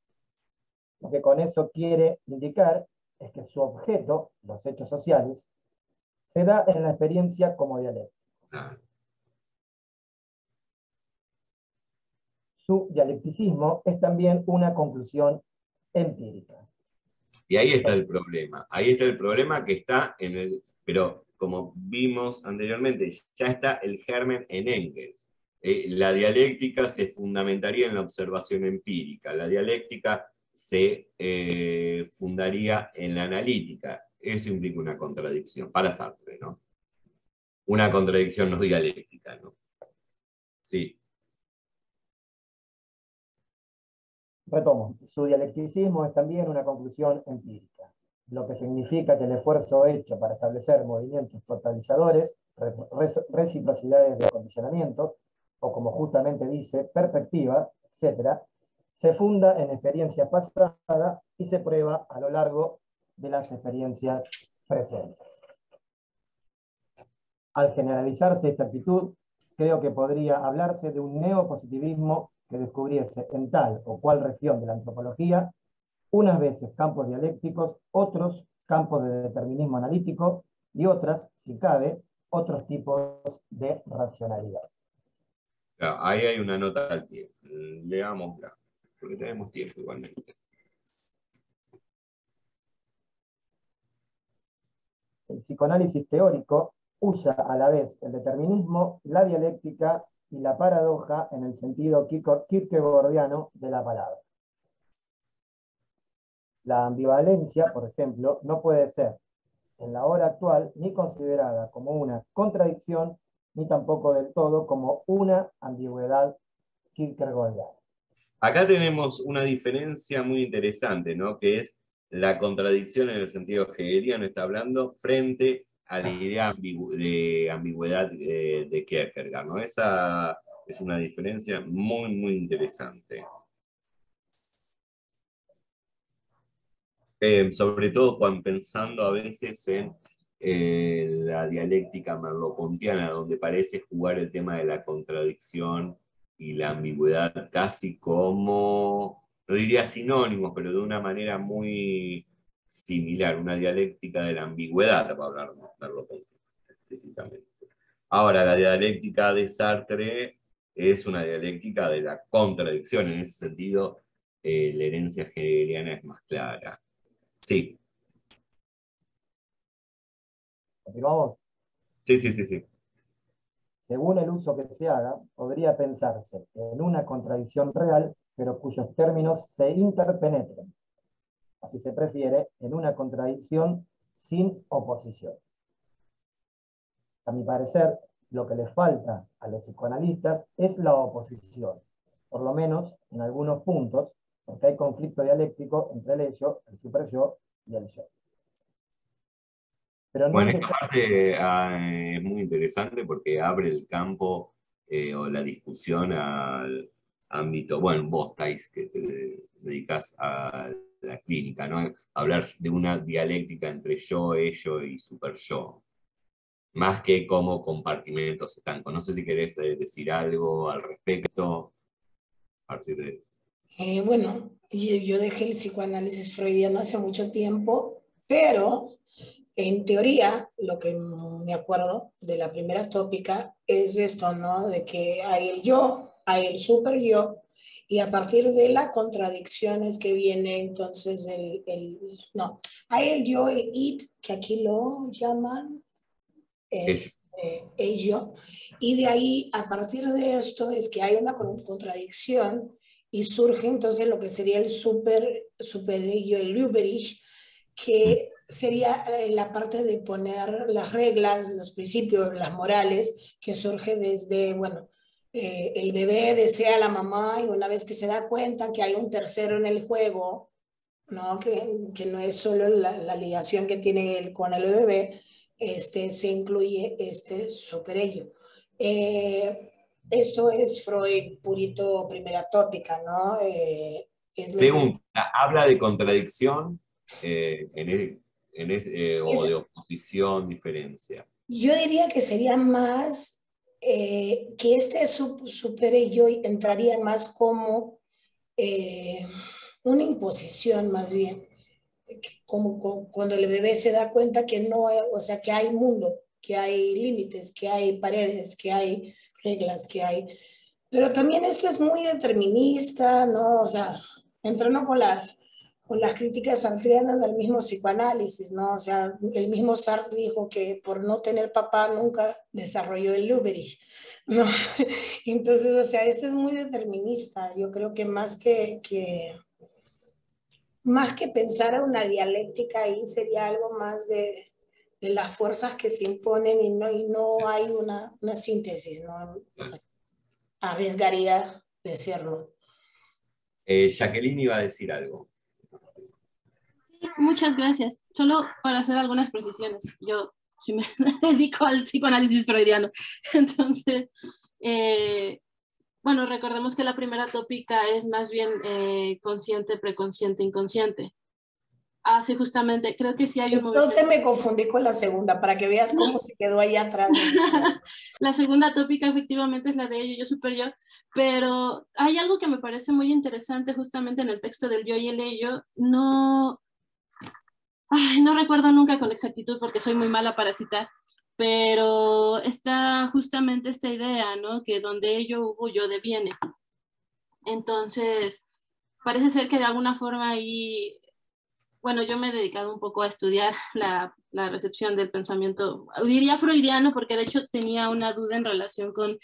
Lo que con eso quiere indicar es que su objeto, los hechos sociales, se da en la experiencia como dialéctico. Su dialecticismo es también una conclusión empírica. Y ahí está el problema. Ahí está el problema que está en el... Pero como vimos anteriormente, ya está el germen en Engels. La dialéctica se fundamentaría en la observación empírica. La dialéctica se fundaría en la analítica. Eso implica una contradicción, para Sartre, ¿no? Una contradicción no dialéctica, ¿no? Sí. Retomo, su dialecticismo es también una conclusión empírica, lo que significa que el esfuerzo hecho para establecer movimientos totalizadores, reciprocidades de condicionamiento, o como justamente dice, perspectiva, etc., se funda en experiencias pasadas y se prueba a lo largo de las experiencias presentes. Al generalizarse esta actitud, creo que podría hablarse de un neopositivismo que descubriese en tal o cual región de la antropología, unas veces campos dialécticos, otros campos de determinismo analítico y otras, si cabe, otros tipos de racionalidad. Claro, ahí hay una nota al pie. Leámosla, porque tenemos tiempo igualmente. El psicoanálisis teórico usa a la vez el determinismo, la dialéctica y la paradoja en el sentido kierkegaardiano de la palabra. La ambivalencia, por ejemplo, no puede ser en la hora actual ni considerada como una contradicción, ni tampoco del todo como una ambigüedad kierkegaardiana. Acá tenemos una diferencia muy interesante, ¿no? Que es la contradicción en el sentido hegeliano, está hablando, frente a la idea de ambigüedad de Kierkegaard, ¿no? Esa es una diferencia muy, muy interesante. Sobre todo cuando pensando a veces en la dialéctica merleau-pontiana, donde parece jugar el tema de la contradicción y la ambigüedad casi como, no diría sinónimos, pero de una manera muy similar, una dialéctica de la ambigüedad, para hablar de Merleau-Ponty explícitamente. Ahora, la dialéctica de Sartre es una dialéctica de la contradicción, en ese sentido la herencia hegeliana es más clara. Sí. ¿Continuamos? Sí, sí, sí, sí. Según el uso que se haga, podría pensarse en una contradicción real, pero cuyos términos se interpenetren. Así se prefiere en una contradicción sin oposición. A mi parecer, lo que les falta a los psicoanalistas es la oposición, por lo menos en algunos puntos, porque hay conflicto dialéctico entre el ello, el superyo y el yo. Pero no bueno, esta parte es muy interesante porque abre el campo o la discusión al ámbito, bueno, vos, Thais, que te dedicas a la clínica, ¿no? Hablar de una dialéctica entre yo, ello y superyo, más que como compartimentos estancos. No sé si querés decir algo al respecto a partir de... Bueno, yo dejé el psicoanálisis freudiano hace mucho tiempo, pero en teoría, lo que me acuerdo de la primera tópica es esto, ¿no? De que hay el yo, hay el super yo, y a partir de las contradicciones que viene entonces no, hay el yo, el it, que aquí lo llaman ello, y de ahí, a partir de esto, es que hay una contradicción y surge entonces lo que sería el super ello, el Lübberich, que sería la parte de poner las reglas, los principios, las morales, que surge desde, bueno, el bebé desea a la mamá y una vez que se da cuenta que hay un tercero en el juego, ¿no? Que no es solo la ligación que tiene él con el bebé, se incluye este super ello. Esto es Freud purito, primera tópica, ¿no? Pregunta, ¿habla de contradicción o de oposición, diferencia? Yo diría que sería más que este super ello entraría más como una imposición más bien, como cuando el bebé se da cuenta que no, o sea, que hay mundo, que hay límites, que hay paredes, que hay reglas, que hay... Pero también esto es muy determinista, ¿no? O sea, entrando con las críticas sartreanas del mismo psicoanálisis, ¿no? O sea, el mismo Sartre dijo que por no tener papá nunca desarrolló el Lübberich, ¿no? Entonces, o sea, esto es muy determinista. Yo creo que más que pensar en una dialéctica ahí sería algo más de las fuerzas que se imponen y no hay una síntesis, ¿no? Arriesgaría decirlo. Jacqueline iba a decir algo. Sí, muchas gracias. Solo para hacer algunas precisiones. Yo sí me dedico al psicoanálisis freudiano. Entonces, bueno, recordemos que la primera tópica es más bien consciente, preconsciente, inconsciente. Hace justamente, creo que sí hay un momento... Entonces me confundí con la segunda, para que veas cómo se quedó ahí atrás. La segunda tópica efectivamente es la de ello, yo, super yo, pero hay algo que me parece muy interesante justamente en el texto del yo y el ello. No recuerdo nunca con exactitud porque soy muy mala para citar, pero está justamente esta idea, ¿no? Que donde ello hubo, yo deviene. Entonces, parece ser que de alguna forma ahí... Bueno, yo me he dedicado un poco a estudiar la recepción del pensamiento, diría freudiano, porque de hecho tenía una duda en relación con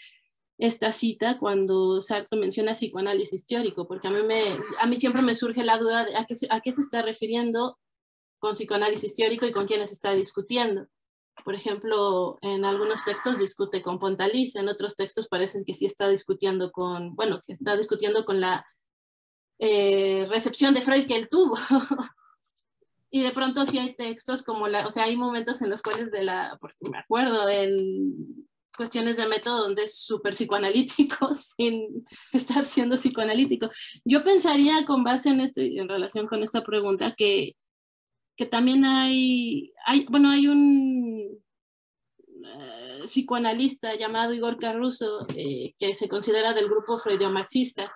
esta cita cuando Sartre menciona psicoanálisis teórico, porque a mí siempre me surge la duda de a qué se está refiriendo con psicoanálisis teórico y con quiénes está discutiendo. Por ejemplo, en algunos textos discute con Pontalis, en otros textos parece que sí está discutiendo con, bueno, que está discutiendo con la recepción de Freud que él tuvo. Y de pronto sí hay textos como o sea, hay momentos en los cuales porque me acuerdo en cuestiones de método donde es súper psicoanalítico sin estar siendo psicoanalítico. Yo pensaría con base en esto y en relación con esta pregunta que que también hay un psicoanalista llamado Igor Caruso, que se considera del grupo freudio-marxista.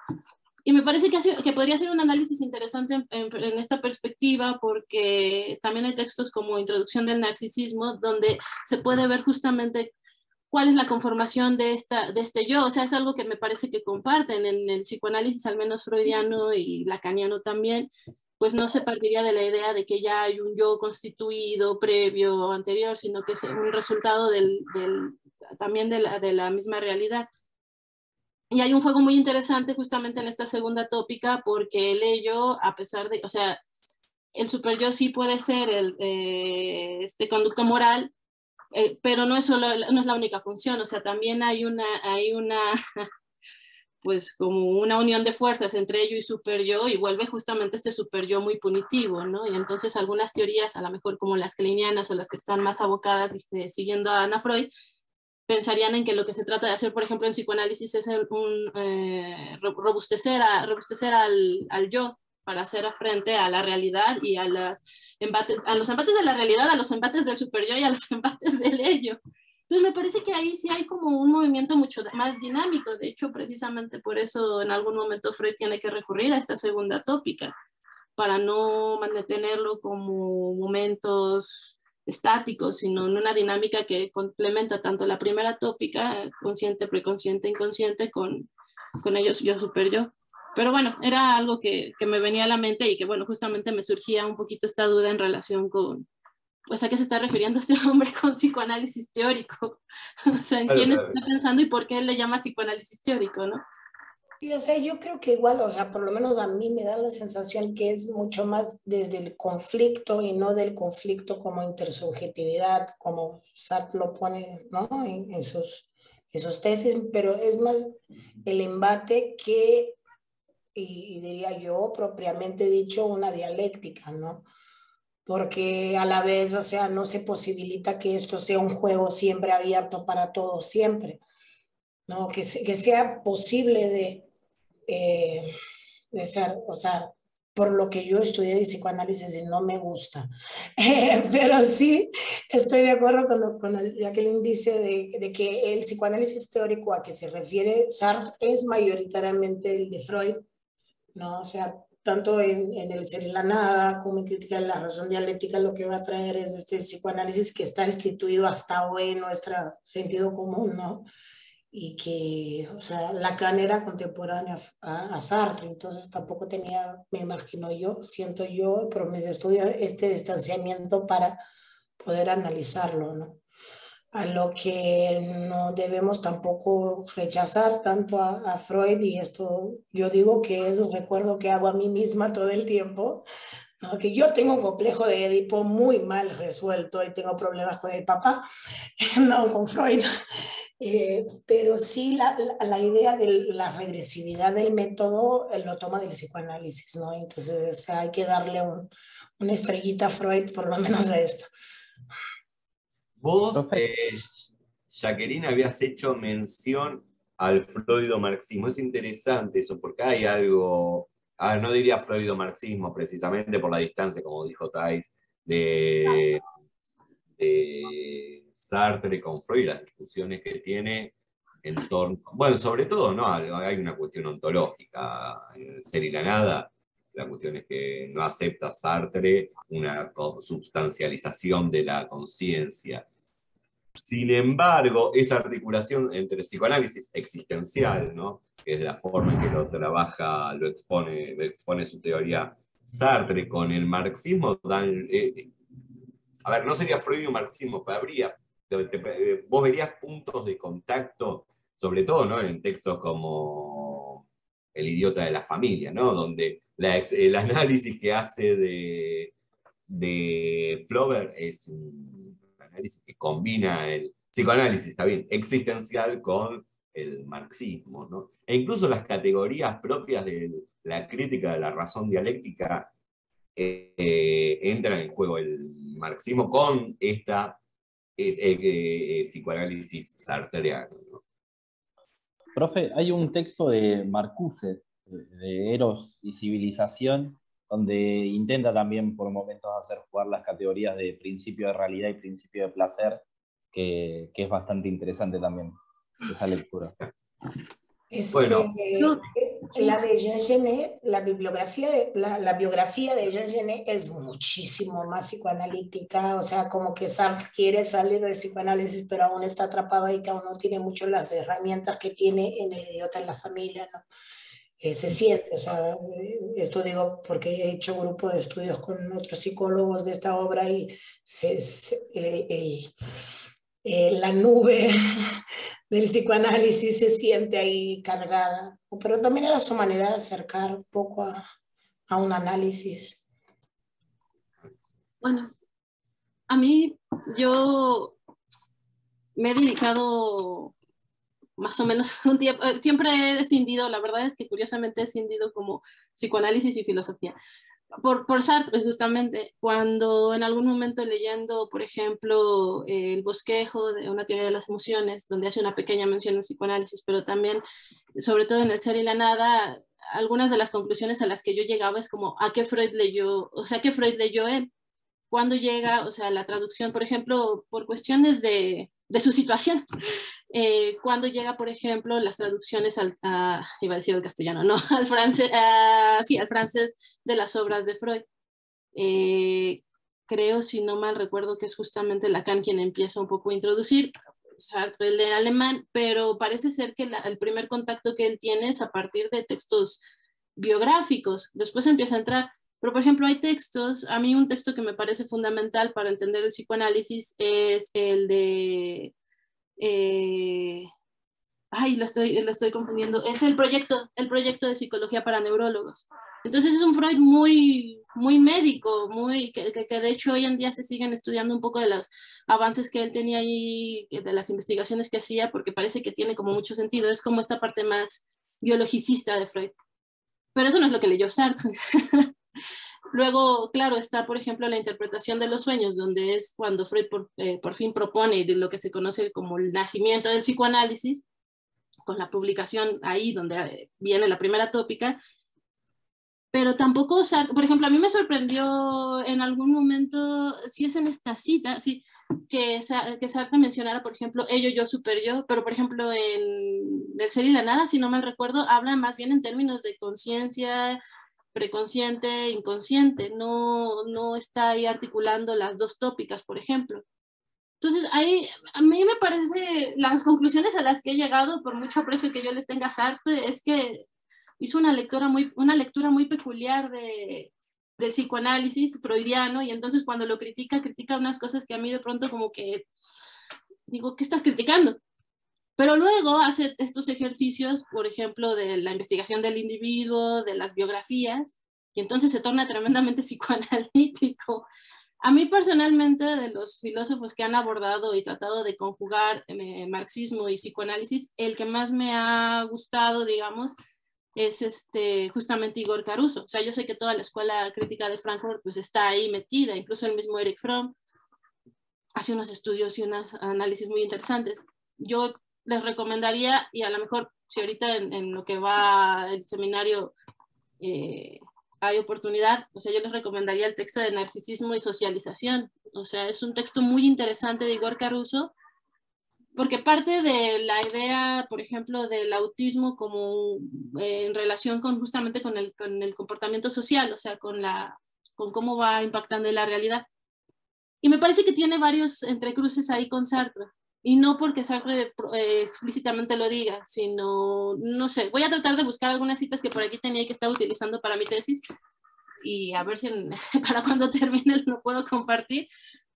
Y me parece que podría ser un análisis interesante en esta perspectiva, porque también hay textos como Introducción del Narcisismo, donde se puede ver justamente cuál es la conformación de este yo. O sea, es algo que me parece que comparten en el psicoanálisis, al menos freudiano y lacaniano también, pues no se partiría de la idea de que ya hay un yo constituido, previo o anterior, sino que es un resultado también de la misma realidad. Y hay un juego muy interesante justamente en esta segunda tópica, porque el ello, a pesar de, o sea, el superyo sí puede ser este conducto moral, pero no es la única función. O sea, también hay una pues como una unión de fuerzas entre ello y superyo, y vuelve justamente este superyo muy punitivo, ¿no? Y entonces algunas teorías, a lo mejor como las kleinianas o las que están más abocadas siguiendo a Ana Freud, pensarían en que lo que se trata de hacer, por ejemplo, en psicoanálisis es robustecer al yo para hacer frente a la realidad y a los embates de la realidad, a los embates del superyo y a los embates del ello. Entonces me parece que ahí sí hay como un movimiento mucho más dinámico. De hecho, precisamente por eso en algún momento Freud tiene que recurrir a esta segunda tópica, para no mantenerlo como momentos estáticos, sino en una dinámica que complementa tanto la primera tópica, consciente, preconsciente, inconsciente, con ellos yo, super yo. Pero bueno, era algo que me venía a la mente y que bueno, justamente me surgía un poquito esta duda en relación con, pues, a qué se está refiriendo este hombre con psicoanálisis teórico. O sea, en quién está pensando y por qué él le llama psicoanálisis teórico, ¿no? Y, o sea, yo creo que igual, o sea, por lo menos a mí me da la sensación que es mucho más desde el conflicto y no del conflicto como intersubjetividad, como Sartre lo pone, ¿no? En sus tesis, pero es más el embate que, y diría yo, propiamente dicho, una dialéctica, ¿no? Porque a la vez, o sea, no se posibilita que esto sea un juego siempre abierto para todos, siempre, ¿no? Que sea posible de ser, o sea, por lo que yo estudié de psicoanálisis y no me gusta. Pero sí estoy de acuerdo con aquel índice de que el psicoanálisis teórico a que se refiere Sartre es mayoritariamente el de Freud, ¿no? O sea, tanto en el ser y la nada como en crítica de la razón dialéctica, lo que va a traer es este psicoanálisis que está instituido hasta hoy en nuestro sentido común, ¿no? Y que, o sea, Lacan era contemporánea a Sartre, entonces tampoco tenía, me imagino yo, siento yo, por mis estudios, este distanciamiento para poder analizarlo, ¿no? A lo que no debemos tampoco rechazar tanto a Freud, y esto yo digo que es un recuerdo que hago a mí misma todo el tiempo, ¿no? Que yo tengo un complejo de Edipo muy mal resuelto y tengo problemas con el papá, no con Freud. Pero sí la idea de la regresividad del método lo toma del psicoanálisis, ¿no? Entonces hay que darle una estrellita a Freud por lo menos a esto. Vos, Jacqueline, habías hecho mención al freudomarxismo. Es interesante eso, porque hay algo, no diría freudomarxismo precisamente por la distancia, como dijo Thais, de Sartre con Freud, las discusiones que tiene en torno, bueno, sobre todo, ¿no? Hay una cuestión ontológica en el ser y la nada. La cuestión es que no acepta Sartre una substancialización de la conciencia. Sin embargo, esa articulación entre psicoanálisis existencial, ¿no? Que es la forma en que lo trabaja, lo expone su teoría Sartre, con el marxismo, a ver, no sería Freud un marxismo, pero vos verías puntos de contacto, sobre todo, ¿no? En textos como El idiota de la familia, ¿no? Donde el análisis que hace de Flaubert es un análisis que combina el psicoanálisis, está bien, existencial con el marxismo, ¿no? E incluso las categorías propias de la crítica de la razón dialéctica entran en juego el marxismo con esta psicoanálisis sartreano, ¿no? Profe, hay un texto de Marcuse, de Eros y Civilización, donde intenta también por momentos hacer jugar las categorías de principio de realidad y principio de placer, que es bastante interesante también esa lectura. Bueno. La de Jean Genet, la bibliografía la biografía de Jean Genet es muchísimo más psicoanalítica, o sea, como que Sartre quiere salir del psicoanálisis, pero aún está atrapado ahí, que aún no tiene mucho las herramientas que tiene en El idiota en la familia, ¿no? Se siente, o sea, esto digo porque he hecho grupo de estudios con otros psicólogos de esta obra y la nube del psicoanálisis se siente ahí cargada, pero también era su manera de acercar un poco a un análisis. Bueno, a mí yo me he dedicado más o menos un tiempo, siempre he escindido, la verdad es que curiosamente he escindido como psicoanálisis y filosofía. Por Sartre, justamente, cuando en algún momento leyendo, por ejemplo, El bosquejo de una teoría de las emociones, donde hace una pequeña mención al psicoanálisis, pero también, sobre todo en El ser y la nada, algunas de las conclusiones a las que yo llegaba es como, ¿a qué Freud leyó? O sea, ¿qué Freud leyó él? ¿Cuándo llega, o sea, la traducción, por ejemplo, por cuestiones de su situación? Cuando llega, por ejemplo, las traducciones iba a decir al castellano, no, al francés, sí, al francés de las obras de Freud. Creo, si no mal recuerdo, que es justamente Lacan quien empieza un poco a introducir, Sartre lee alemán, pero parece ser que el primer contacto que él tiene es a partir de textos biográficos. Después empieza a entrar, pero por ejemplo hay textos, a mí un texto que me parece fundamental para entender el psicoanálisis es el de... lo estoy confundiendo, es el proyecto de psicología para neurólogos. Entonces es un Freud muy, muy médico, que de hecho hoy en día se siguen estudiando un poco de los avances que él tenía ahí, de las investigaciones que hacía, porque parece que tiene como mucho sentido, es como esta parte más biologicista de Freud. Pero eso no es lo que leyó Sartre. Luego, claro, está, por ejemplo, la interpretación de los sueños, donde es cuando Freud por fin propone de lo que se conoce como el nacimiento del psicoanálisis, con la publicación ahí donde viene la primera tópica. Pero tampoco, por ejemplo, a mí me sorprendió en algún momento, si es en esta cita, sí, que Sartre mencionara, por ejemplo, ello, yo, super yo, pero por ejemplo en El ser y la nada, si no mal recuerdo, habla más bien en términos de conciencia, preconsciente, inconsciente, no está ahí articulando las dos tópicas, por ejemplo. Entonces, ahí, a mí me parece, las conclusiones a las que he llegado, por mucho aprecio que yo les tenga a Sartre, es que hizo una lectura muy peculiar del psicoanálisis freudiano, y entonces cuando lo critica unas cosas que a mí de pronto como que digo, ¿qué estás criticando? Pero luego hace estos ejercicios, por ejemplo, de la investigación del individuo, de las biografías, y entonces se torna tremendamente psicoanalítico. A mí personalmente, de los filósofos que han abordado y tratado de conjugar marxismo y psicoanálisis, el que más me ha gustado, digamos, es justamente Igor Caruso. O sea, yo sé que toda la escuela crítica de Frankfurt pues está ahí metida, incluso el mismo Erich Fromm hace unos estudios y unos análisis muy interesantes. Yo les recomendaría, y a lo mejor si ahorita en lo que va el seminario hay oportunidad, o sea, yo les recomendaría el texto de Narcisismo y Socialización. O sea, es un texto muy interesante de Igor Caruso, porque parte de la idea, por ejemplo, del autismo como en relación justamente con el comportamiento social, o sea, con cómo va impactando en la realidad. Y me parece que tiene varios entrecruces ahí con Sartre. Y no porque Sartre explícitamente lo diga, sino, no sé, voy a tratar de buscar algunas citas que por aquí tenía y que estaba utilizando para mi tesis, y a ver si para cuando termine lo puedo compartir,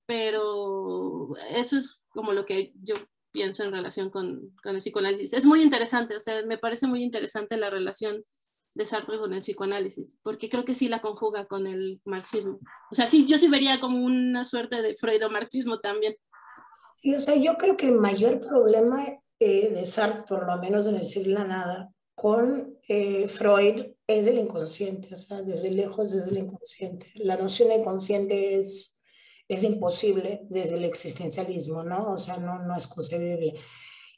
pero eso es como lo que yo pienso en relación con el psicoanálisis. Es muy interesante, o sea, me parece muy interesante la relación de Sartre con el psicoanálisis, porque creo que sí la conjuga con el marxismo. O sea, sí, yo sí vería como una suerte de freudo-marxismo también. Sí, o sea, yo creo que el mayor problema de Sartre, por lo menos en El ser y la nada, con Freud es el inconsciente, o sea, desde lejos desde el inconsciente. La noción de inconsciente es imposible desde el existencialismo, ¿no? O sea, no es concebible.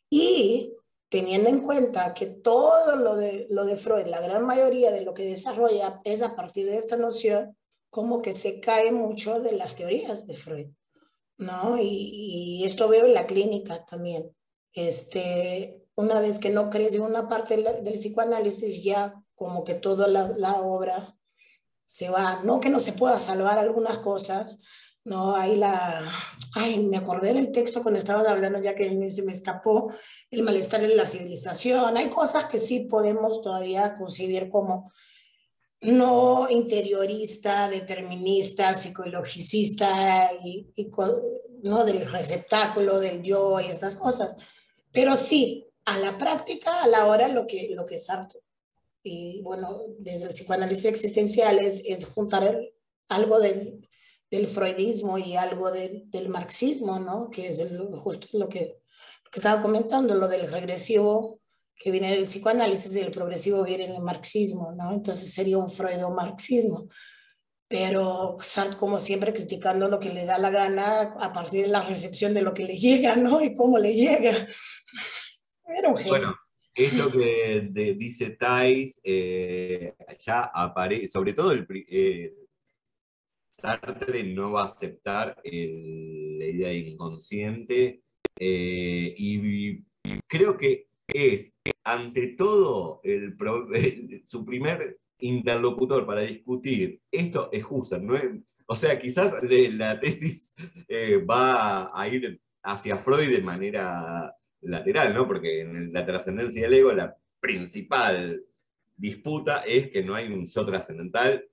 Y teniendo en cuenta que todo lo de Freud, la gran mayoría de lo que desarrolla es a partir de esta noción, como que se cae mucho de las teorías de Freud, ¿no? Y esto veo en la clínica también. Una vez que no crees en una parte del psicoanálisis, ya como que toda la obra se va, no que no se pueda salvar algunas cosas, no, me acordé del texto cuando estabas hablando, ya que se me escapó, el malestar en la civilización. Hay cosas que sí podemos todavía concebir como no interiorista, determinista, psicologicista, no del receptáculo, del yo y estas cosas. Pero sí, a la práctica, a la hora, lo que Sartre, y bueno, desde el psicoanálisis existencial es juntar algo del freudismo y algo del marxismo, ¿no? Que es justo lo que estaba comentando, lo del regresivo que viene del psicoanálisis y el progresivo viene del marxismo, ¿no? Entonces sería un freudo-marxismo. Pero Sartre, como siempre, criticando lo que le da la gana a partir de la recepción de lo que le llega, ¿no? Y cómo le llega. Era un genio. Bueno, esto que dice Thais, ya aparece, sobre todo Sartre no va a aceptar la idea inconsciente, y creo que es, ante todo, su primer interlocutor para discutir esto es Husserl, ¿no? O sea, quizás la tesis va a ir hacia Freud de manera lateral, ¿no? Porque en la trascendencia del ego, la principal disputa es que no hay un yo trascendental,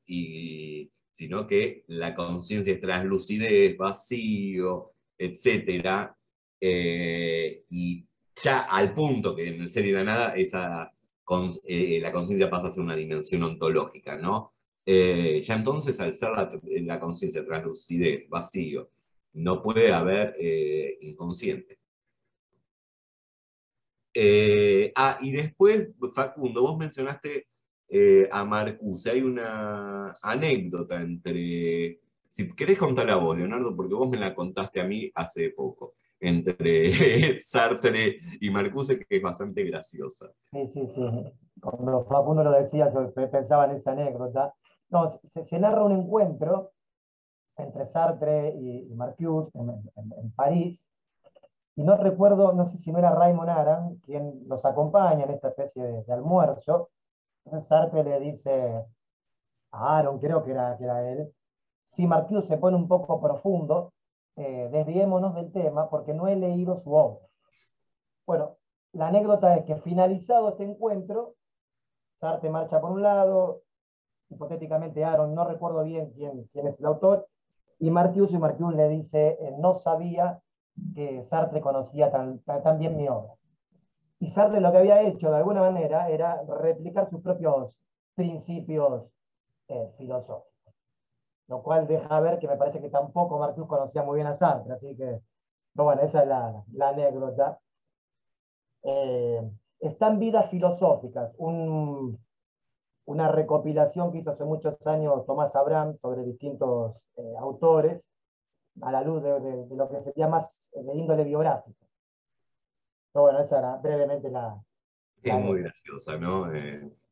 sino que la conciencia es translucidez, vacío, etc. Y ya al punto que en el ser y la nada la conciencia pasa a ser una dimensión ontológica, ¿no? Ya entonces, al ser la conciencia translucidez, vacío, no puede haber inconsciente. Y después, Facundo, vos mencionaste a Marcuse. Hay una anécdota entre, si querés contarla vos, Leonardo, porque vos me la contaste a mí hace poco, entre Sartre y Marcuse, que es bastante graciosa. Sí. Cuando Facundo lo decía, yo pensaba en esa anécdota. No, se narra un encuentro entre Sartre y Marcuse en París, y no recuerdo, no sé si no era Raymond Aron quien los acompaña en esta especie de almuerzo. Entonces Sartre le dice a Aron, creo que era él, si Marcuse se pone un poco profundo, desviémonos del tema porque no he leído su obra. Bueno, la anécdota es que finalizado este encuentro, Sartre marcha por un lado, hipotéticamente Aron, no recuerdo bien quién es el autor, y Marcuse le dice, no sabía que Sartre conocía tan bien mi obra. Y Sartre lo que había hecho de alguna manera era replicar sus propios principios filosóficos, lo cual deja ver que me parece que tampoco Marcuse conocía muy bien a Sartre, así que, pero bueno, esa es la anécdota. Están Vidas Filosóficas, una recopilación que hizo hace muchos años Tomás Abraham sobre distintos autores, a la luz de lo que sería más de índole biográfica. Pero bueno, esa era brevemente la Es muy graciosa, ¿no?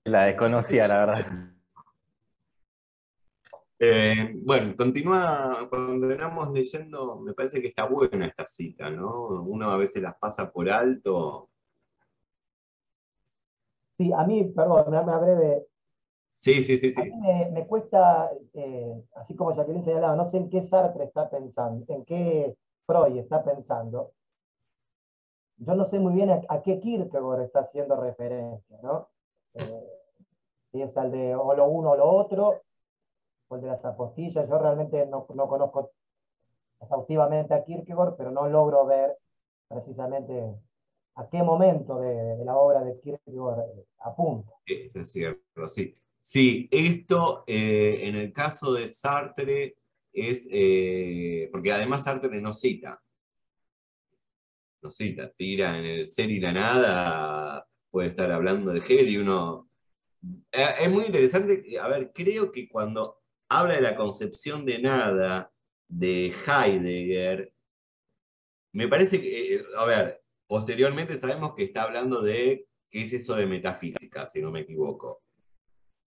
La desconocía, la verdad. Bueno, continuamos leyendo, me parece que está buena esta cita, ¿no? Uno a veces las pasa por alto. Sí, a mí, perdón, una breve. Sí. A mí me cuesta, así como Jacqueline señalaba, no sé en qué Sartre está pensando, en qué Freud está pensando. Yo no sé muy bien a qué Kierkegaard está haciendo referencia, ¿no? Si es al de o lo uno o lo otro, o el de las apostillas. Yo realmente no conozco exhaustivamente a Kierkegaard, pero no logro ver precisamente a qué momento de la obra de Kierkegaard apunta. Eso es cierto, sí. Sí, esto en el caso de Sartre es, porque además Sartre no cita, tira en el ser y la nada, puede estar hablando de Hegel y uno... es muy interesante, a ver, creo que cuando habla de la concepción de nada de Heidegger, me parece que, a ver, posteriormente sabemos que está hablando de qué es eso de metafísica, si no me equivoco.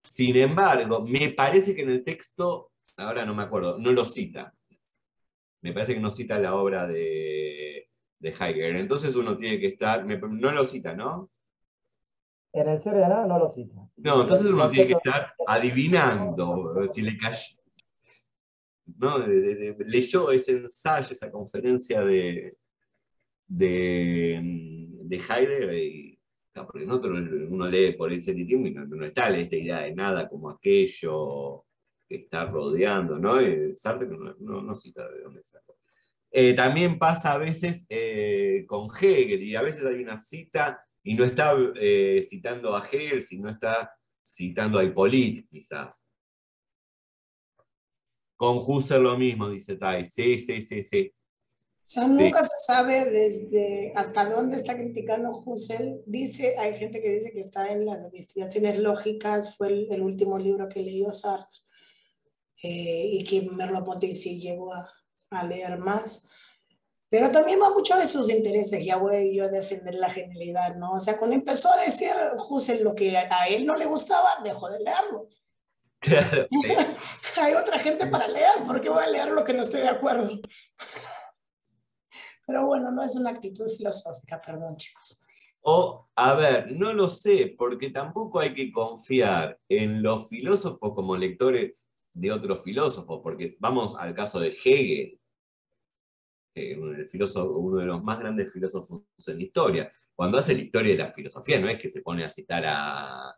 Sin embargo, me parece que en el texto, ahora no me acuerdo, no lo cita. Me parece que no cita la obra de Heidegger. Entonces uno tiene que estar, no lo cita, ¿no? En el ser de nada no lo cita. No, entonces El uno tiene que concepto estar adivinando si le cayó, ¿no? Leyó ese ensayo, esa conferencia de Heidegger, porque no, uno lee por ese tiempo y no está esta idea de nada como aquello que está rodeando, ¿no? Sartre no cita de dónde sacó. También pasa a veces con Hegel, y a veces hay una cita y no está citando a Hegel, sino está citando a Hippolyte, quizás. Con Husserl lo mismo, dice Tai. Sí, sí, sí, sí. O sea, Sí. nunca se sabe desde hasta dónde está criticando Husserl. Dice, hay gente que dice que está en las investigaciones lógicas, fue el último libro que leyó Sartre, y que Merleau-Ponty sí llegó a leer más. Pero también va mucho de sus intereses, ya voy yo a defender la genialidad, ¿no? O sea, cuando empezó a decir Husserl lo que a él no le gustaba, dejó de leerlo. Claro, sí. Hay otra gente para leer, ¿por qué voy a leer lo que no estoy de acuerdo? Pero bueno, no es una actitud filosófica, perdón, chicos. O, a ver, no lo sé, porque tampoco hay que confiar en los filósofos como lectores de otros filósofos, porque vamos al caso de Hegel, uno de los más grandes filósofos en la historia. Cuando hace la historia de la filosofía, no es que se pone a citar a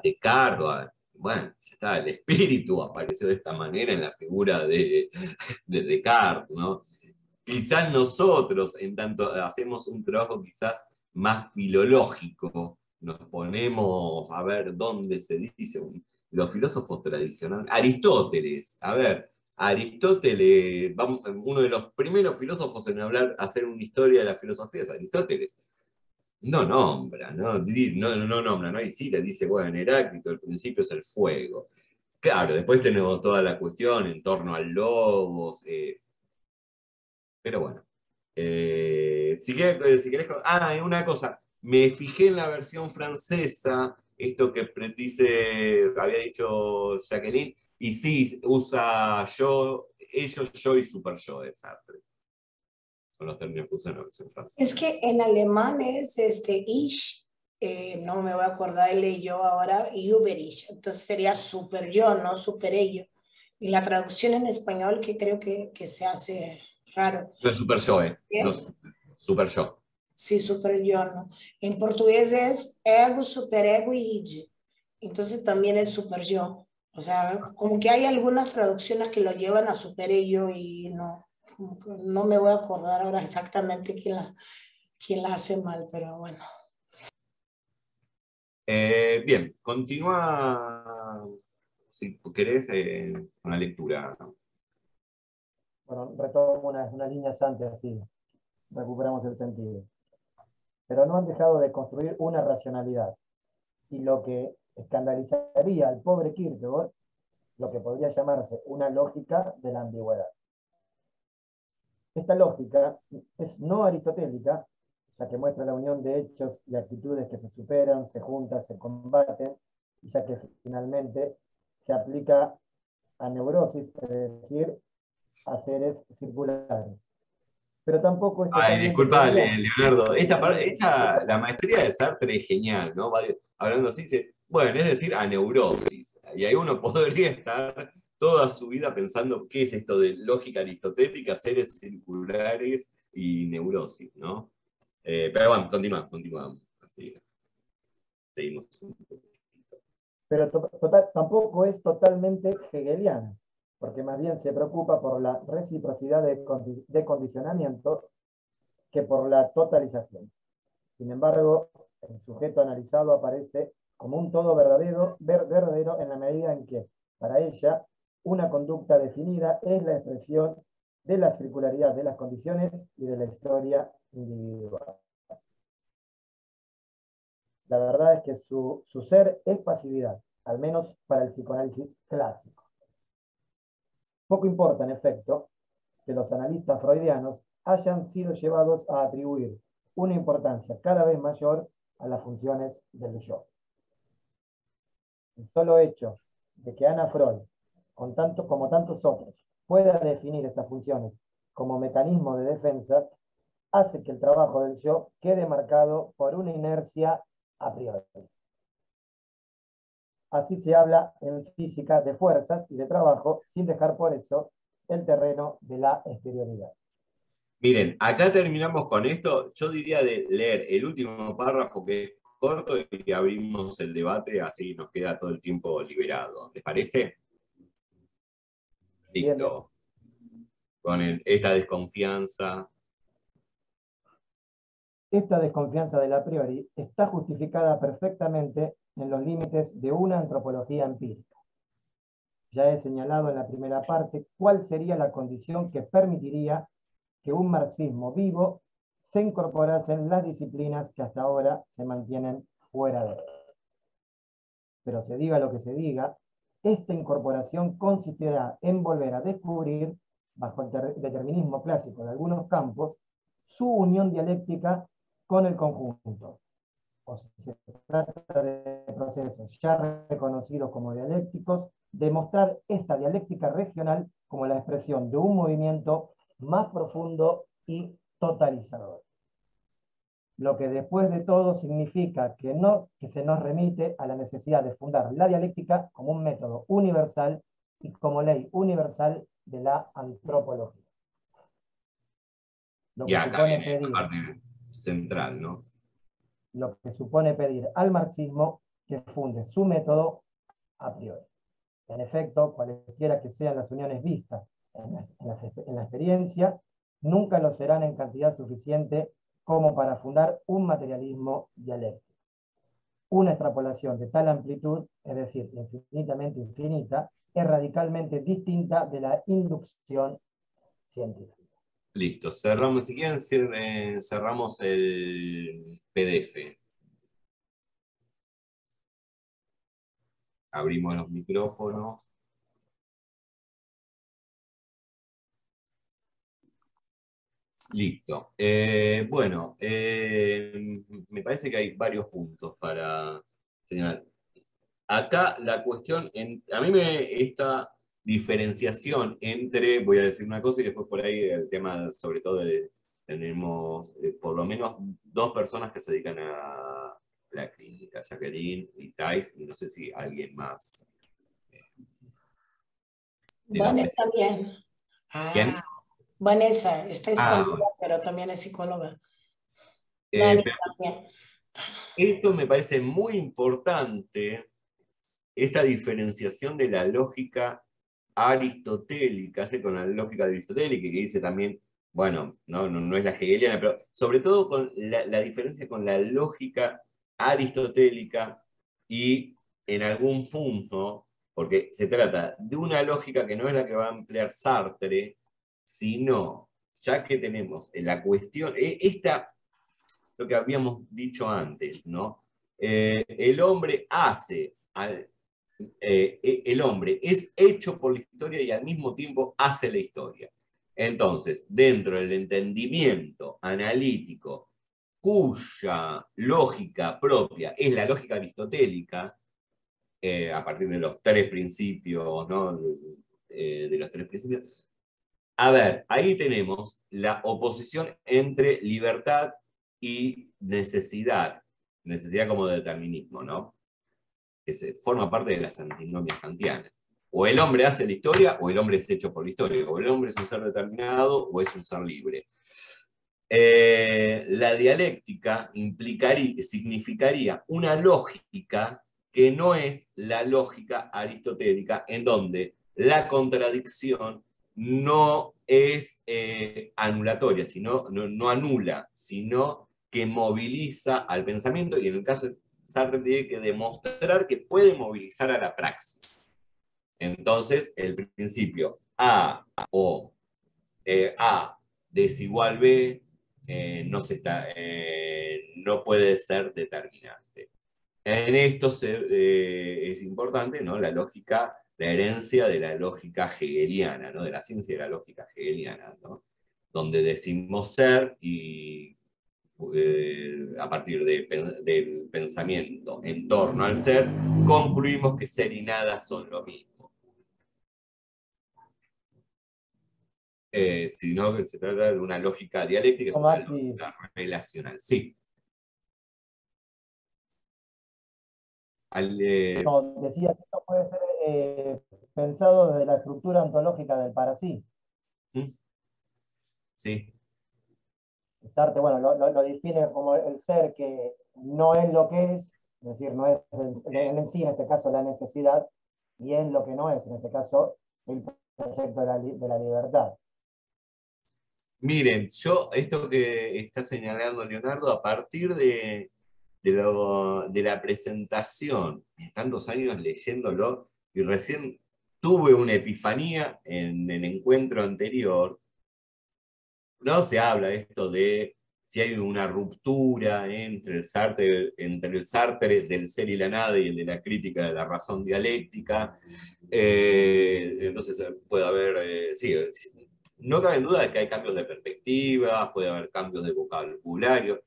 Descartes, bueno, ya está, el espíritu apareció de esta manera en la figura de Descartes, ¿no? Quizás nosotros, en tanto hacemos un trabajo quizás más filológico, nos ponemos a ver dónde se dice, los filósofos tradicionales, Aristóteles, a ver, Aristóteles, uno de los primeros filósofos en hacer una historia de la filosofía es Aristóteles. No nombra, no nombra, no hay cita, dice, bueno, en Heráclito el principio es el fuego. Claro, después tenemos toda la cuestión en torno al logos, pero bueno. Si querés, y una cosa, me fijé en la versión francesa, esto que había dicho Jacqueline, y sí, usa ellos, yo y super yo de Sartre. Son los términos que usan en la versión francesa. Es que en alemán es ich, no me voy a acordar el yo ahora, über ich, entonces sería super yo, no super ello. Y la traducción en español que creo que se hace raro. No es super yo, no, super yo. Sí, super yo, ¿no? En portugués es ego, superego y id. Entonces también es super yo. O sea, como que hay algunas traducciones que lo llevan a super ello y no, como que no me voy a acordar ahora exactamente quién la hace mal, pero bueno. Bien, continúa, si querés, con la lectura. Bueno, retomo unas líneas antes, así recuperamos el sentido. Pero no han dejado de construir una racionalidad. Y lo que escandalizaría al pobre Kierkegaard, lo que podría llamarse una lógica de la ambigüedad. Esta lógica es no aristotélica, ya que muestra la unión de hechos y actitudes que se superan, se juntan, se combaten, y ya que finalmente se aplica a neurosis, es decir, a seres circulares. Pero tampoco es Ay, disculpa, Leonardo, la maestría de Sartre es genial, ¿no? Hablando así, dice, bueno, es decir, a neurosis. Y ahí uno podría estar toda su vida pensando qué es esto de lógica aristotélica, seres circulares y neurosis, ¿no? Pero bueno, continuamos. Así, seguimos un poquito. Pero tampoco es totalmente hegeliana, porque más bien se preocupa por la reciprocidad de condicionamiento que por la totalización. Sin embargo, el sujeto analizado aparece como un todo verdadero en la medida en que, para ella, una conducta definida es la expresión de la circularidad de las condiciones y de la historia individual. La verdad es que su ser es pasividad, al menos para el psicoanálisis clásico. Poco importa, en efecto, que los analistas freudianos hayan sido llevados a atribuir una importancia cada vez mayor a las funciones del yo. El solo hecho de que Anna Freud, como tantos otros, pueda definir estas funciones como mecanismos de defensa, hace que el trabajo del yo quede marcado por una inercia a priori. Así se habla en física de fuerzas y de trabajo, sin dejar por eso el terreno de la exterioridad. Miren, acá terminamos con esto. Yo diría de leer el último párrafo, que es corto, y abrimos el debate, así nos queda todo el tiempo liberado. ¿Les parece? Listo. Con esta desconfianza. Esta desconfianza del a priori está justificada perfectamente en los límites de una antropología empírica. Ya he señalado en la primera parte cuál sería la condición que permitiría que un marxismo vivo se incorporase en las disciplinas que hasta ahora se mantienen fuera de él. Pero se diga lo que se diga, esta incorporación consistirá en volver a descubrir, bajo el determinismo clásico de algunos campos, su unión dialéctica con el conjunto. O si se trata de procesos ya reconocidos como dialécticos, demostrar esta dialéctica regional como la expresión de un movimiento más profundo y totalizador. Lo que después de todo significa que se nos remite a la necesidad de fundar la dialéctica como un método universal y como ley universal de la antropología. Lo Y que acá supone viene la pedir, parte central, ¿no? lo que supone pedir al marxismo que funde su método a priori. En efecto, cualesquiera que sean las uniones vistas en la experiencia, nunca lo serán en cantidad suficiente como para fundar un materialismo dialéctico. Una extrapolación de tal amplitud, es decir, infinitamente infinita, es radicalmente distinta de la inducción científica. Listo, cerramos, si quieren, cerramos el PDF. Abrimos los micrófonos. Listo. Bueno, me parece que hay varios puntos para señalar. Acá la cuestión, a mí esta diferenciación entre, voy a decir una cosa y después por ahí el tema, sobre todo, tenemos por lo menos dos personas que se dedican a la clínica, Jacqueline y Thais, y no sé si alguien más. Vanessa también. ¿Quién? Vanessa, está escondida, Bueno. pero también es psicóloga. También. Esto me parece muy importante, esta diferenciación de la lógica aristotélica, hace con la lógica aristotélica, que dice también, bueno, no es la hegeliana, pero sobre todo con la diferencia con la lógica aristotélica y en algún punto, porque se trata de una lógica que no es la que va a emplear Sartre, sino, ya que tenemos la cuestión, lo que habíamos dicho antes, ¿no? El hombre el hombre es hecho por la historia y al mismo tiempo hace la historia. Entonces, dentro del entendimiento analítico, cuya lógica propia es la lógica aristotélica, a partir de los tres principios, ¿no? De los tres principios. A ver, ahí tenemos la oposición entre libertad y necesidad como determinismo, ¿no? Que forma parte de las antinomias kantianas. O el hombre hace la historia, o el hombre es hecho por la historia, o el hombre es un ser determinado, o es un ser libre. La dialéctica significaría una lógica que no es la lógica aristotélica, en donde la contradicción no es anulatoria, no anula, sino que moviliza al pensamiento, y en el caso de Sartre tiene que demostrar que puede movilizar a la praxis. Entonces, el principio A o A desigual B no puede ser determinante. En esto es importante, ¿no? La herencia de la lógica hegeliana, ¿no? De la ciencia de la lógica hegeliana, ¿no? donde decimos ser y a partir del pensamiento en torno al ser, concluimos que ser y nada son lo mismo. Sino que se trata de una lógica dialéctica, es una lógica relacional. Sí. No, decía que esto puede ser pensado desde la estructura ontológica del para sí. Sí. Sartre, bueno, lo define como el ser que no es lo que es decir, no es en sí, en este caso, la necesidad, y es lo que no es, en este caso, el proyecto de la libertad. Miren, yo esto que está señalando Leonardo, a partir de la presentación, tantos años leyéndolo, y recién tuve una epifanía en el encuentro anterior. No se habla esto de si hay una ruptura entre el Sartre del ser y la nada y el de la crítica de la razón dialéctica. Entonces puede haber, sí, no cabe en duda de que hay cambios de perspectiva, puede haber cambios de vocabulario,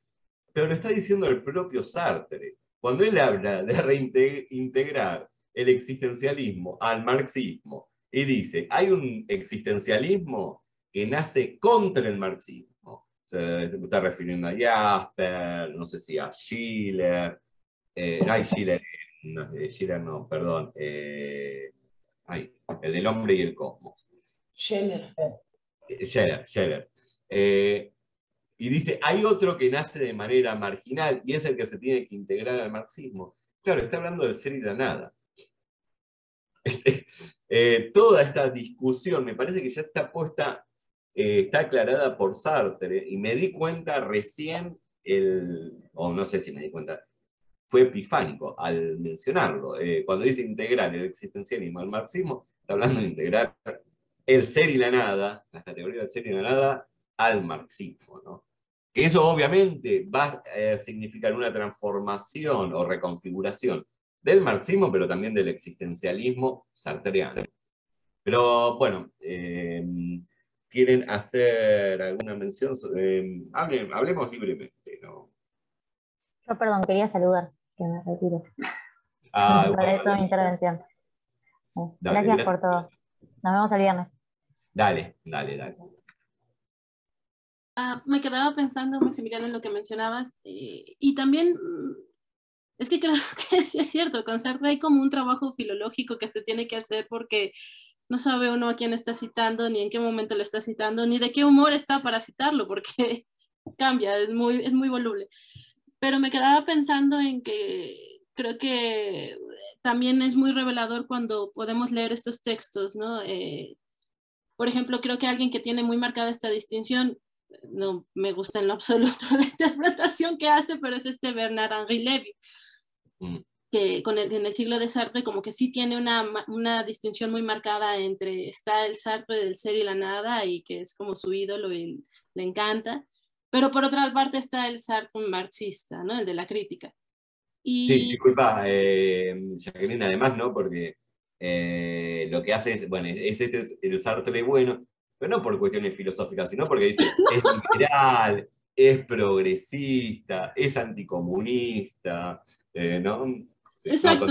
pero lo está diciendo el propio Sartre. Cuando él habla de reintegrar el existencialismo al marxismo y dice, hay un existencialismo que nace contra el marxismo. Se está refiriendo a Jasper, no sé si a Schiller, no hay Schiller, no, Schiller no, perdón, el del hombre y el cosmos. Scheller. Scheller. Y dice, hay otro que nace de manera marginal y es el que se tiene que integrar al marxismo. Claro, está hablando del ser y la nada. Toda esta discusión me parece que ya está puesta, está aclarada por Sartre, y me di cuenta recién, o no sé si me di cuenta, fue epifánico al mencionarlo. Cuando dice integrar el existencialismo al marxismo, está hablando de integrar el ser y la nada, las categorías del ser y la nada, al marxismo, ¿no? Que eso obviamente va a significar una transformación o reconfiguración del marxismo, pero también del existencialismo sartreano. Pero bueno, ¿quieren hacer alguna mención? Hablemos libremente, ¿no? Yo, perdón, quería saludar, que me retiro. Bueno, Agradezco mi intervención. dale, Gracias por todo. Nos vemos el viernes. Dale. Me quedaba pensando, Maximiliano, en lo que mencionabas, y también es que creo que sí es cierto, con Sartre hay como un trabajo filológico que se tiene que hacer porque no sabe uno a quién está citando, ni en qué momento lo está citando, ni de qué humor está para citarlo, porque cambia, es muy voluble. Pero me quedaba pensando en que creo que también es muy revelador cuando podemos leer estos textos, ¿no? Por ejemplo, creo que alguien que tiene muy marcada esta distinción, no me gusta en lo absoluto la interpretación que hace, pero es Bernard-Henri Lévy, que en el siglo de Sartre como que sí tiene una distinción muy marcada entre está el Sartre del ser y la nada, y que es como su ídolo y le encanta, pero por otra parte está el Sartre marxista, ¿no? El de la crítica. Sí, disculpa, Jacqueline, además, ¿no? Porque lo que hace es, bueno, es el Sartre bueno, pero no por cuestiones filosóficas, sino porque dice, es liberal, es progresista, es anticomunista, ¿no? Sí, exacto,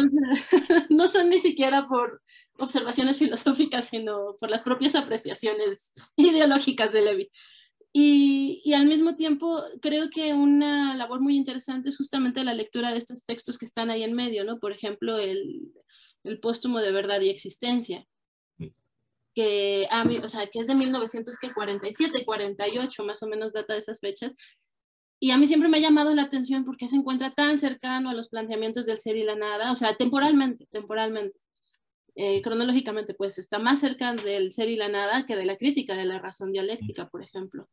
no son ni siquiera por observaciones filosóficas, sino por las propias apreciaciones ideológicas de Lévy. Y al mismo tiempo creo que una labor muy interesante es justamente la lectura de estos textos que están ahí en medio, ¿no? Por ejemplo, el póstumo de Verdad y Existencia, que a mí, o sea, que es de 1947, 48, más o menos data de esas fechas, y a mí siempre me ha llamado la atención porque se encuentra tan cercano a los planteamientos del ser y la nada, o sea, temporalmente, cronológicamente, pues está más cerca del ser y la nada que de la crítica de la razón dialéctica, por ejemplo.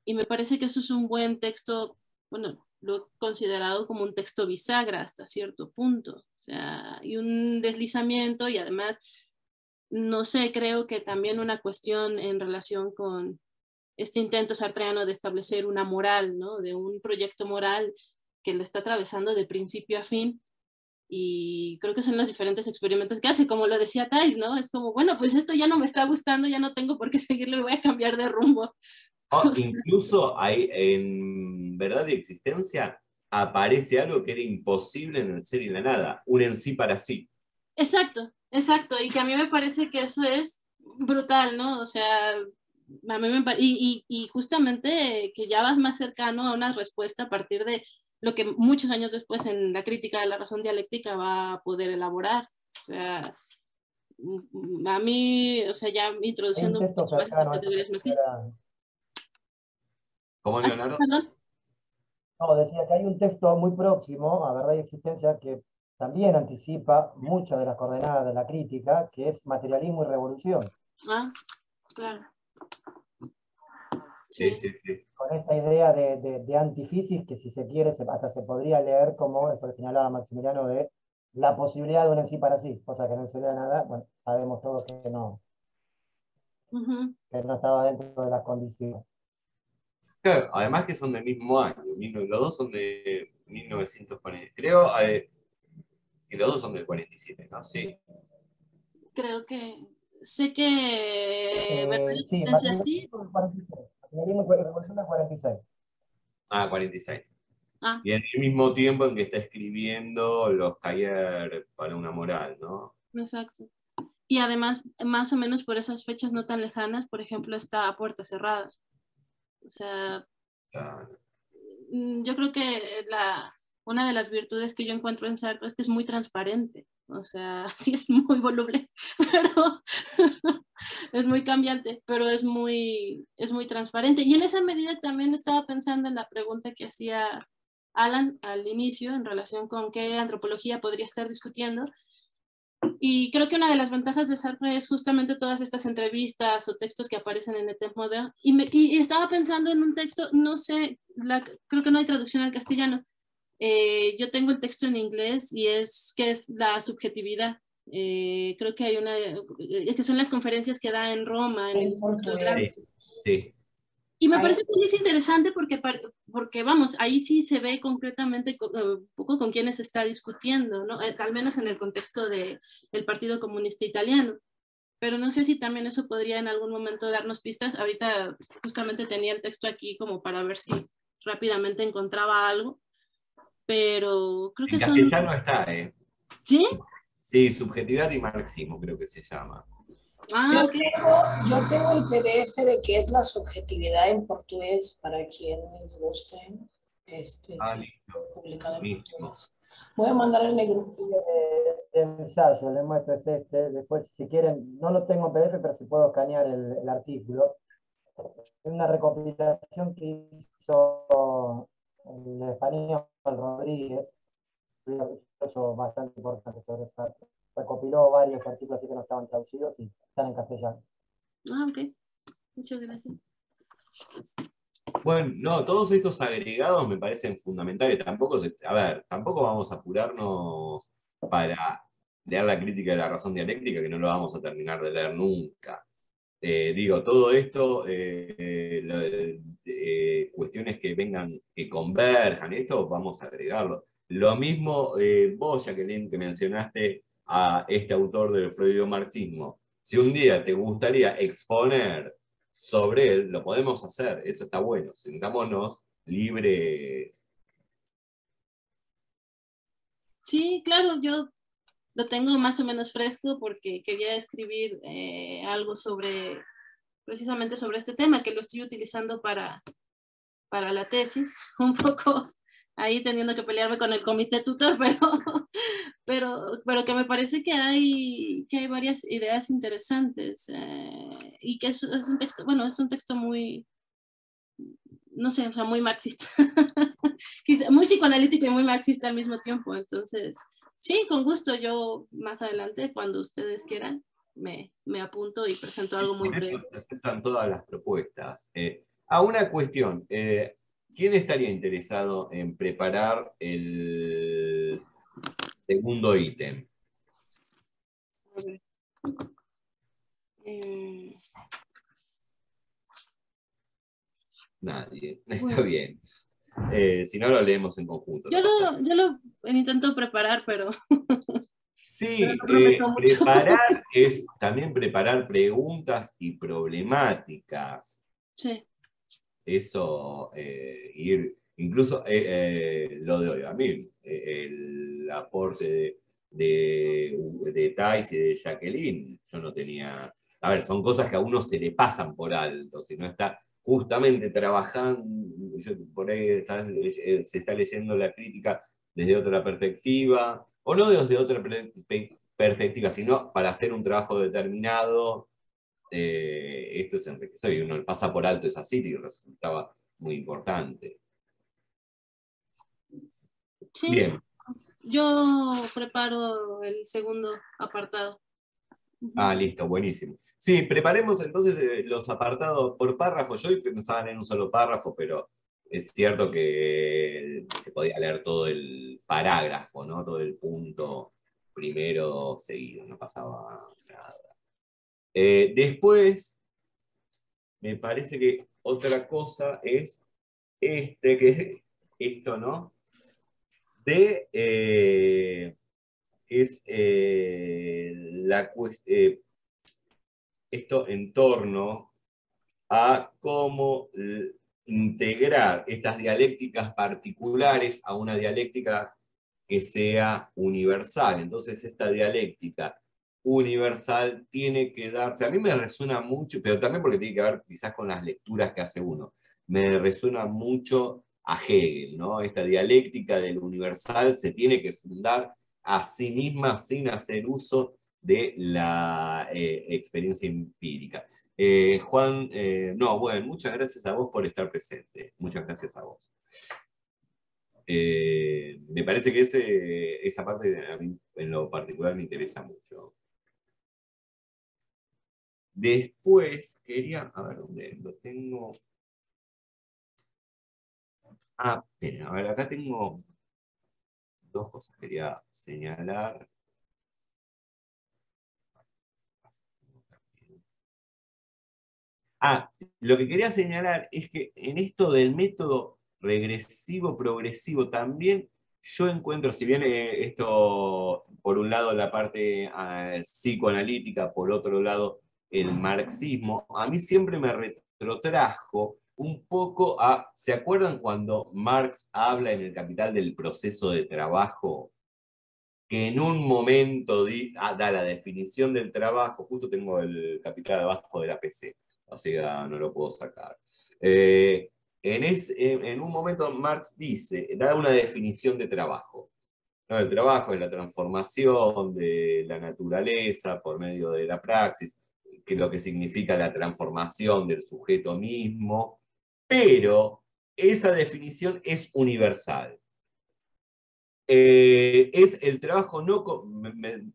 Y me parece que eso es un buen texto, bueno, lo he considerado como un texto bisagra hasta cierto punto, o sea, y un deslizamiento, y además, no sé, creo que también una cuestión en relación con este intento sartreano de establecer una moral, ¿no? De un proyecto moral que lo está atravesando de principio a fin, y creo que son los diferentes experimentos que hace, como lo decía Thais, ¿no? Es como, bueno, pues esto ya no me está gustando, ya no tengo por qué seguirlo y voy a cambiar de rumbo. O incluso hay, en Verdad y Existencia aparece algo que era imposible en el ser y la nada, un en sí para sí. Exacto, exacto, y que a mí me parece que eso es brutal, ¿no? O sea, a mí me y justamente que ya vas más cercano a una respuesta a partir de lo que muchos años después en la crítica de la razón dialéctica va a poder elaborar. O sea, a mí, o sea, ya introduciendo un poco más estas teorías marxistas. ¿Cómo, Ah, Leonardo? perdón. No, decía que hay un texto muy próximo a Verdad y Existencia que también anticipa muchas de las coordenadas de la crítica, que es Materialismo y Revolución. Ah, claro. Sí, sí, sí. Con esta idea de antifisis que, si se quiere, hasta se podría leer como esto que señalaba Maximiliano, de la posibilidad de un en sí para sí, cosa que no se vea nada. Bueno, sabemos todos que no estaba dentro de las condiciones. Claro, además que son del mismo año, los dos son de 1940, creo, y los dos son del 47, ¿no? Sí. Creo que sé que Verdad y Sí, Existencia sí. Materialismo y Revolución del 46. Ah, 46. Ah, Y en el mismo tiempo en que está escribiendo Los Cahiers para una moral, ¿no? exacto. Y además, más o menos por esas fechas no tan lejanas, por ejemplo, está A Puerta Cerrada. O sea, Claro. yo creo que una de las virtudes que yo encuentro en Sartre es que es muy transparente. O sea, sí es muy voluble, pero es muy cambiante, pero es muy transparente. Y en esa medida también estaba pensando en la pregunta que hacía Alan al inicio en relación con qué antropología podría estar discutiendo. Y creo que una de las ventajas de Sartre es justamente todas estas entrevistas o textos que aparecen en Etem Modern. Y estaba pensando en un texto, no sé, creo que no hay traducción al castellano. Yo tengo el texto en inglés y es que es la subjetividad. Creo que hay que son las conferencias que da en Roma, en el Instituto de Gramsci. Sí. Y me parece que es interesante porque, vamos, ahí sí se ve concretamente un poco con quiénes se está discutiendo, ¿no? Al menos en el contexto del Partido Comunista Italiano. Pero no sé si también eso podría en algún momento darnos pistas. Ahorita justamente tenía el texto aquí como para ver si rápidamente encontraba algo, pero creo que En son... castellano está, ¿eh? ¿Sí? Sí, Subjetividad y Marxismo creo que se llama. Ah, ok. Yo tengo el PDF de qué es la subjetividad en portugués para quienes gusten. Sí, publicado en portugués. Voy a mandar en el grupo. El ensayo, les muestro es este. Después, si quieren, no lo tengo en PDF, pero si puedo escanear el artículo. Es una recopilación que hizo el español Rodríguez, eso bastante importante sobre Sartre. Recopiló varios artículos así que no estaban traducidos y están en castellano. Ah, ok. Muchas gracias. Bueno, no, todos estos agregados me parecen fundamentales. Tampoco vamos a apurarnos para leer la crítica de la razón dialéctica, que no lo vamos a terminar de leer nunca. Todo esto, cuestiones que vengan, que converjan, esto vamos a agregarlo. Lo mismo vos, Jacqueline, que mencionaste a este autor del freudo-marxismo. Si un día te gustaría exponer sobre él, lo podemos hacer, eso está bueno, sintámonos libres. Sí, claro, yo lo tengo más o menos fresco porque quería escribir algo precisamente sobre este tema, que lo estoy utilizando para la tesis, un poco ahí teniendo que pelearme con el comité tutor, pero que me parece que hay varias ideas interesantes y que es un texto, bueno, es un texto muy, no sé, o sea, muy marxista, muy psicoanalítico y muy marxista al mismo tiempo. Entonces, sí, con gusto, yo más adelante, cuando ustedes quieran, me apunto y presento algo muy breve. Por eso se aceptan todas las propuestas. Una cuestión, ¿quién estaría interesado en preparar el segundo ítem? Nadie, está bien. Si no, lo leemos en conjunto. Yo lo intento preparar, pero... Sí, no preparar es también preparar preguntas y problemáticas. Sí. eso, incluso lo de hoy, a mí, el aporte de Thais y de Jacqueline, yo no tenía... A ver, son cosas que a uno se le pasan por alto, si no está justamente trabajando, por ahí se está leyendo la crítica desde otra perspectiva, o no desde otra perspectiva, sino para hacer un trabajo determinado. Esto es enriquecedor y uno pasa por alto esa cita y resultaba muy importante. Sí, Bien. yo preparo el segundo apartado. Ah, listo, buenísimo. Sí, preparemos entonces los apartados por párrafo. Yo pensaba en un solo párrafo, pero es cierto que se podía leer todo el parágrafo, ¿no? Todo el punto primero seguido, no pasaba nada. Después, me parece que otra cosa es esto, ¿no? Es esto en torno a cómo integrar estas dialécticas particulares a una dialéctica que sea universal. Entonces, esta dialéctica universal tiene que darse, a mí me resuena mucho, pero también porque tiene que ver quizás con las lecturas que hace uno, me resuena mucho a Hegel, ¿no? Esta dialéctica del universal se tiene que fundar a sí misma sin hacer uso de la experiencia empírica. Juan, no, bueno, muchas gracias a vos por estar presente. Muchas gracias a vos. Me parece que esa parte a mí en lo particular me interesa mucho. Después quería, a ver dónde lo tengo. Ah, espera, a ver, acá tengo dos cosas que quería señalar. Ah, lo que quería señalar es que en esto del método regresivo progresivo también yo encuentro, si bien esto, por un lado la parte psicoanalítica, por otro lado el marxismo, a mí siempre me retrotrajo un poco a, ¿se acuerdan cuando Marx habla en el Capital del proceso de trabajo? Que en un momento da la definición del trabajo, justo tengo el Capital abajo de la PC, o sea, no lo puedo sacar. En un momento Marx da una definición de trabajo. ¿No? El trabajo es la transformación de la naturaleza por medio de la praxis, que es lo que significa la transformación del sujeto mismo, pero esa definición es universal. Es el trabajo no... me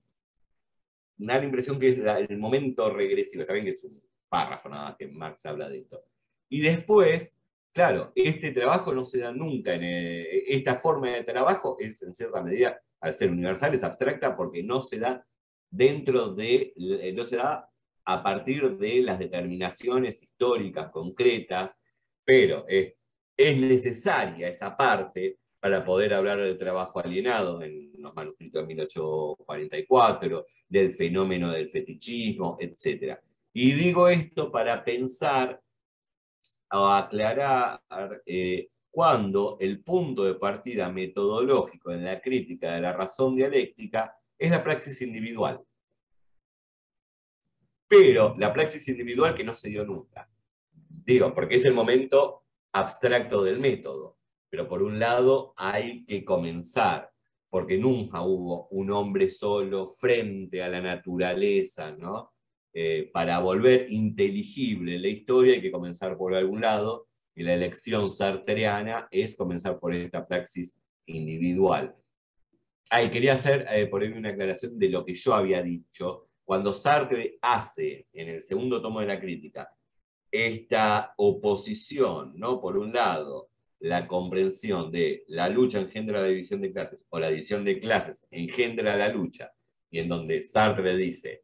da la impresión que es el momento regresivo, está bien que es un párrafo nada más que Marx habla de esto. Y después, claro, este trabajo no se da nunca, esta forma de trabajo es en cierta medida, al ser universal, es abstracta porque no se da no se da a partir de las determinaciones históricas concretas, pero es necesaria esa parte para poder hablar del trabajo alienado en los manuscritos de 1844, del fenómeno del fetichismo, etc. Y digo esto para pensar o aclarar cuando el punto de partida metodológico en la crítica de la razón dialéctica es la praxis individual. Pero la praxis individual que no se dio nunca. Digo, porque es el momento abstracto del método. Pero por un lado hay que comenzar, porque nunca hubo un hombre solo frente a la naturaleza, ¿no? Para volver inteligible la historia hay que comenzar por algún lado, y la elección sartreana es comenzar por esta praxis individual. Quería hacer por ahí una aclaración de lo que yo había dicho. Cuando Sartre hace en el segundo tomo de la crítica esta oposición, ¿no? Por un lado, la comprensión de la lucha engendra la división de clases, o la división de clases engendra la lucha, y en donde Sartre dice,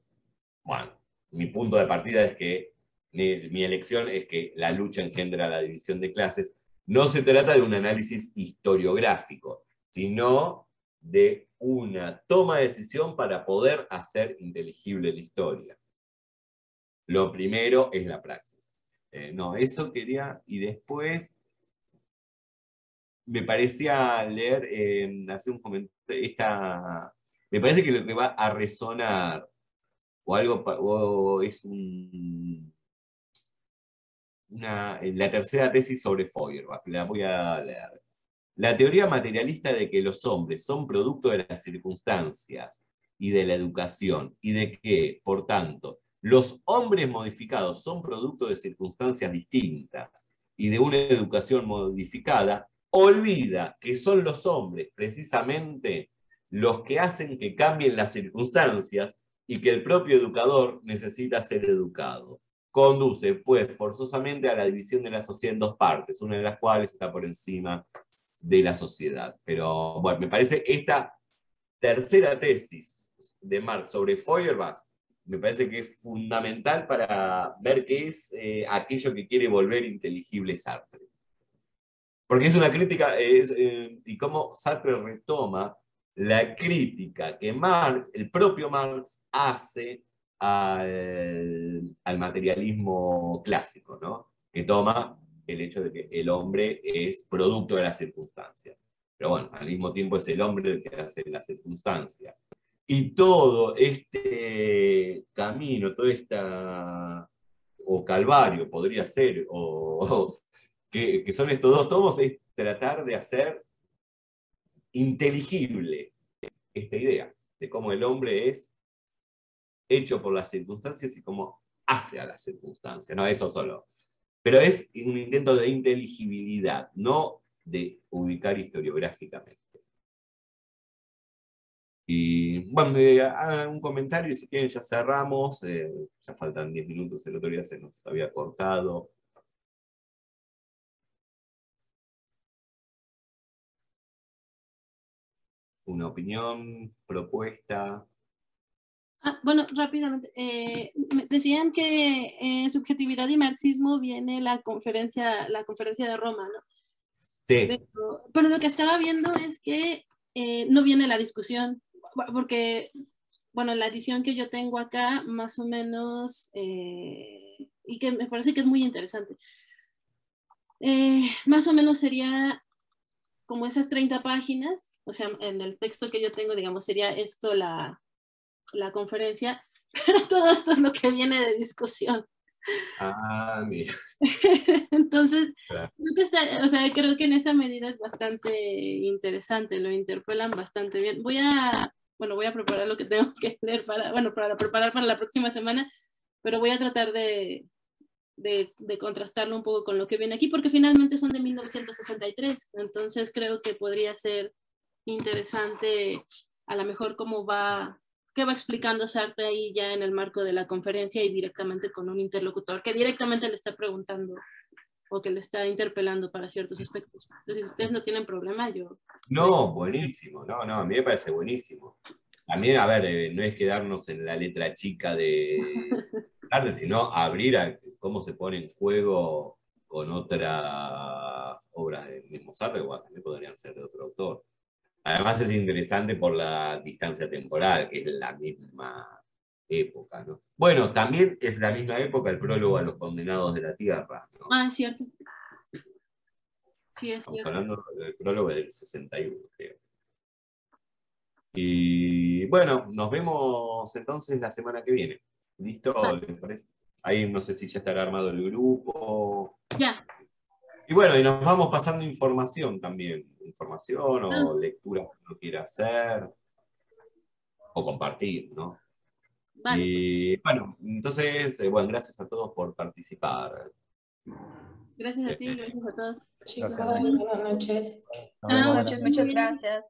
bueno, mi punto de partida es que, mi elección es que la lucha engendra la división de clases, no se trata de un análisis historiográfico, sino de una toma de decisión para poder hacer inteligible la historia. Lo primero es la praxis. No, eso quería, y después me parecía leer, hacer un comentario, me parece que lo que va a resonar, o algo, o es la tercera tesis sobre Feuerbach, la voy a leer. La teoría materialista de que los hombres son producto de las circunstancias y de la educación, y de que, por tanto, los hombres modificados son producto de circunstancias distintas y de una educación modificada, olvida que son los hombres precisamente los que hacen que cambien las circunstancias y que el propio educador necesita ser educado. Conduce, pues, forzosamente a la división de la sociedad en dos partes, una de las cuales está por encima de la sociedad. Pero, bueno, me parece esta tercera tesis de Marx sobre Feuerbach, me parece que es fundamental para ver qué es aquello que quiere volver inteligible Sartre. Porque es una crítica, y cómo Sartre retoma la crítica que Marx, el propio Marx, hace al materialismo clásico, ¿no? Que toma el hecho de que el hombre es producto de las circunstancias. Pero bueno, al mismo tiempo es el hombre el que hace la circunstancia. Y todo este camino, o calvario podría ser, que son estos dos tomos, es tratar de hacer inteligible esta idea de cómo el hombre es hecho por las circunstancias y cómo hace a las circunstancias, no eso solo. Pero es un intento de inteligibilidad, no de ubicar historiográficamente. Y bueno, hagan un comentario y si quieren ya cerramos, ya faltan 10 minutos, el otro día se nos había cortado. Una opinión, propuesta. Bueno, rápidamente. Me decían que subjetividad y marxismo viene la conferencia de Roma, ¿no? Sí. Pero lo que estaba viendo es que no viene la discusión, porque, bueno, la edición que yo tengo acá, más o menos, y que me parece que es muy interesante, más o menos sería como esas 30 páginas, o sea, en el texto que yo tengo, digamos, sería esto la conferencia, pero todo esto es lo que viene de discusión. Ah, mira. Entonces, Claro. creo que en esa medida es bastante interesante, lo interpelan bastante bien. Voy a preparar lo que tengo que leer para preparar para la próxima semana, pero voy a tratar de contrastarlo un poco con lo que viene aquí, porque finalmente son de 1963, entonces creo que podría ser interesante a lo mejor qué va explicando Sartre ahí ya en el marco de la conferencia y directamente con un interlocutor que directamente le está preguntando o que le está interpelando para ciertos aspectos. Entonces, si ustedes no tienen problema, yo... No, buenísimo. No, a mí me parece buenísimo. También, a ver, no es quedarnos en la letra chica de Sartre, sino abrir a cómo se pone en juego con otras obras del mismo Sartre, que también podrían ser de otro autor. Además es interesante por la distancia temporal, que es la misma época, ¿no? Bueno, también es la misma época el prólogo a los condenados de la tierra, ¿no? Ah, es cierto. Sí, es Estamos cierto. hablando del prólogo del 61, creo. Y bueno, nos vemos entonces la semana que viene. ¿Listo? ¿Les parece? Ahí no sé si ya estará armado el grupo. Ya. Y bueno, y nos vamos pasando información también. Información o lecturas que uno quiera hacer. O compartir, ¿no? Vale. Y bueno, entonces, bueno, gracias a todos por participar. Gracias a ti, gracias a todos. Chicos, Gracias. buenas noches. Nos vemos. Muchas gracias.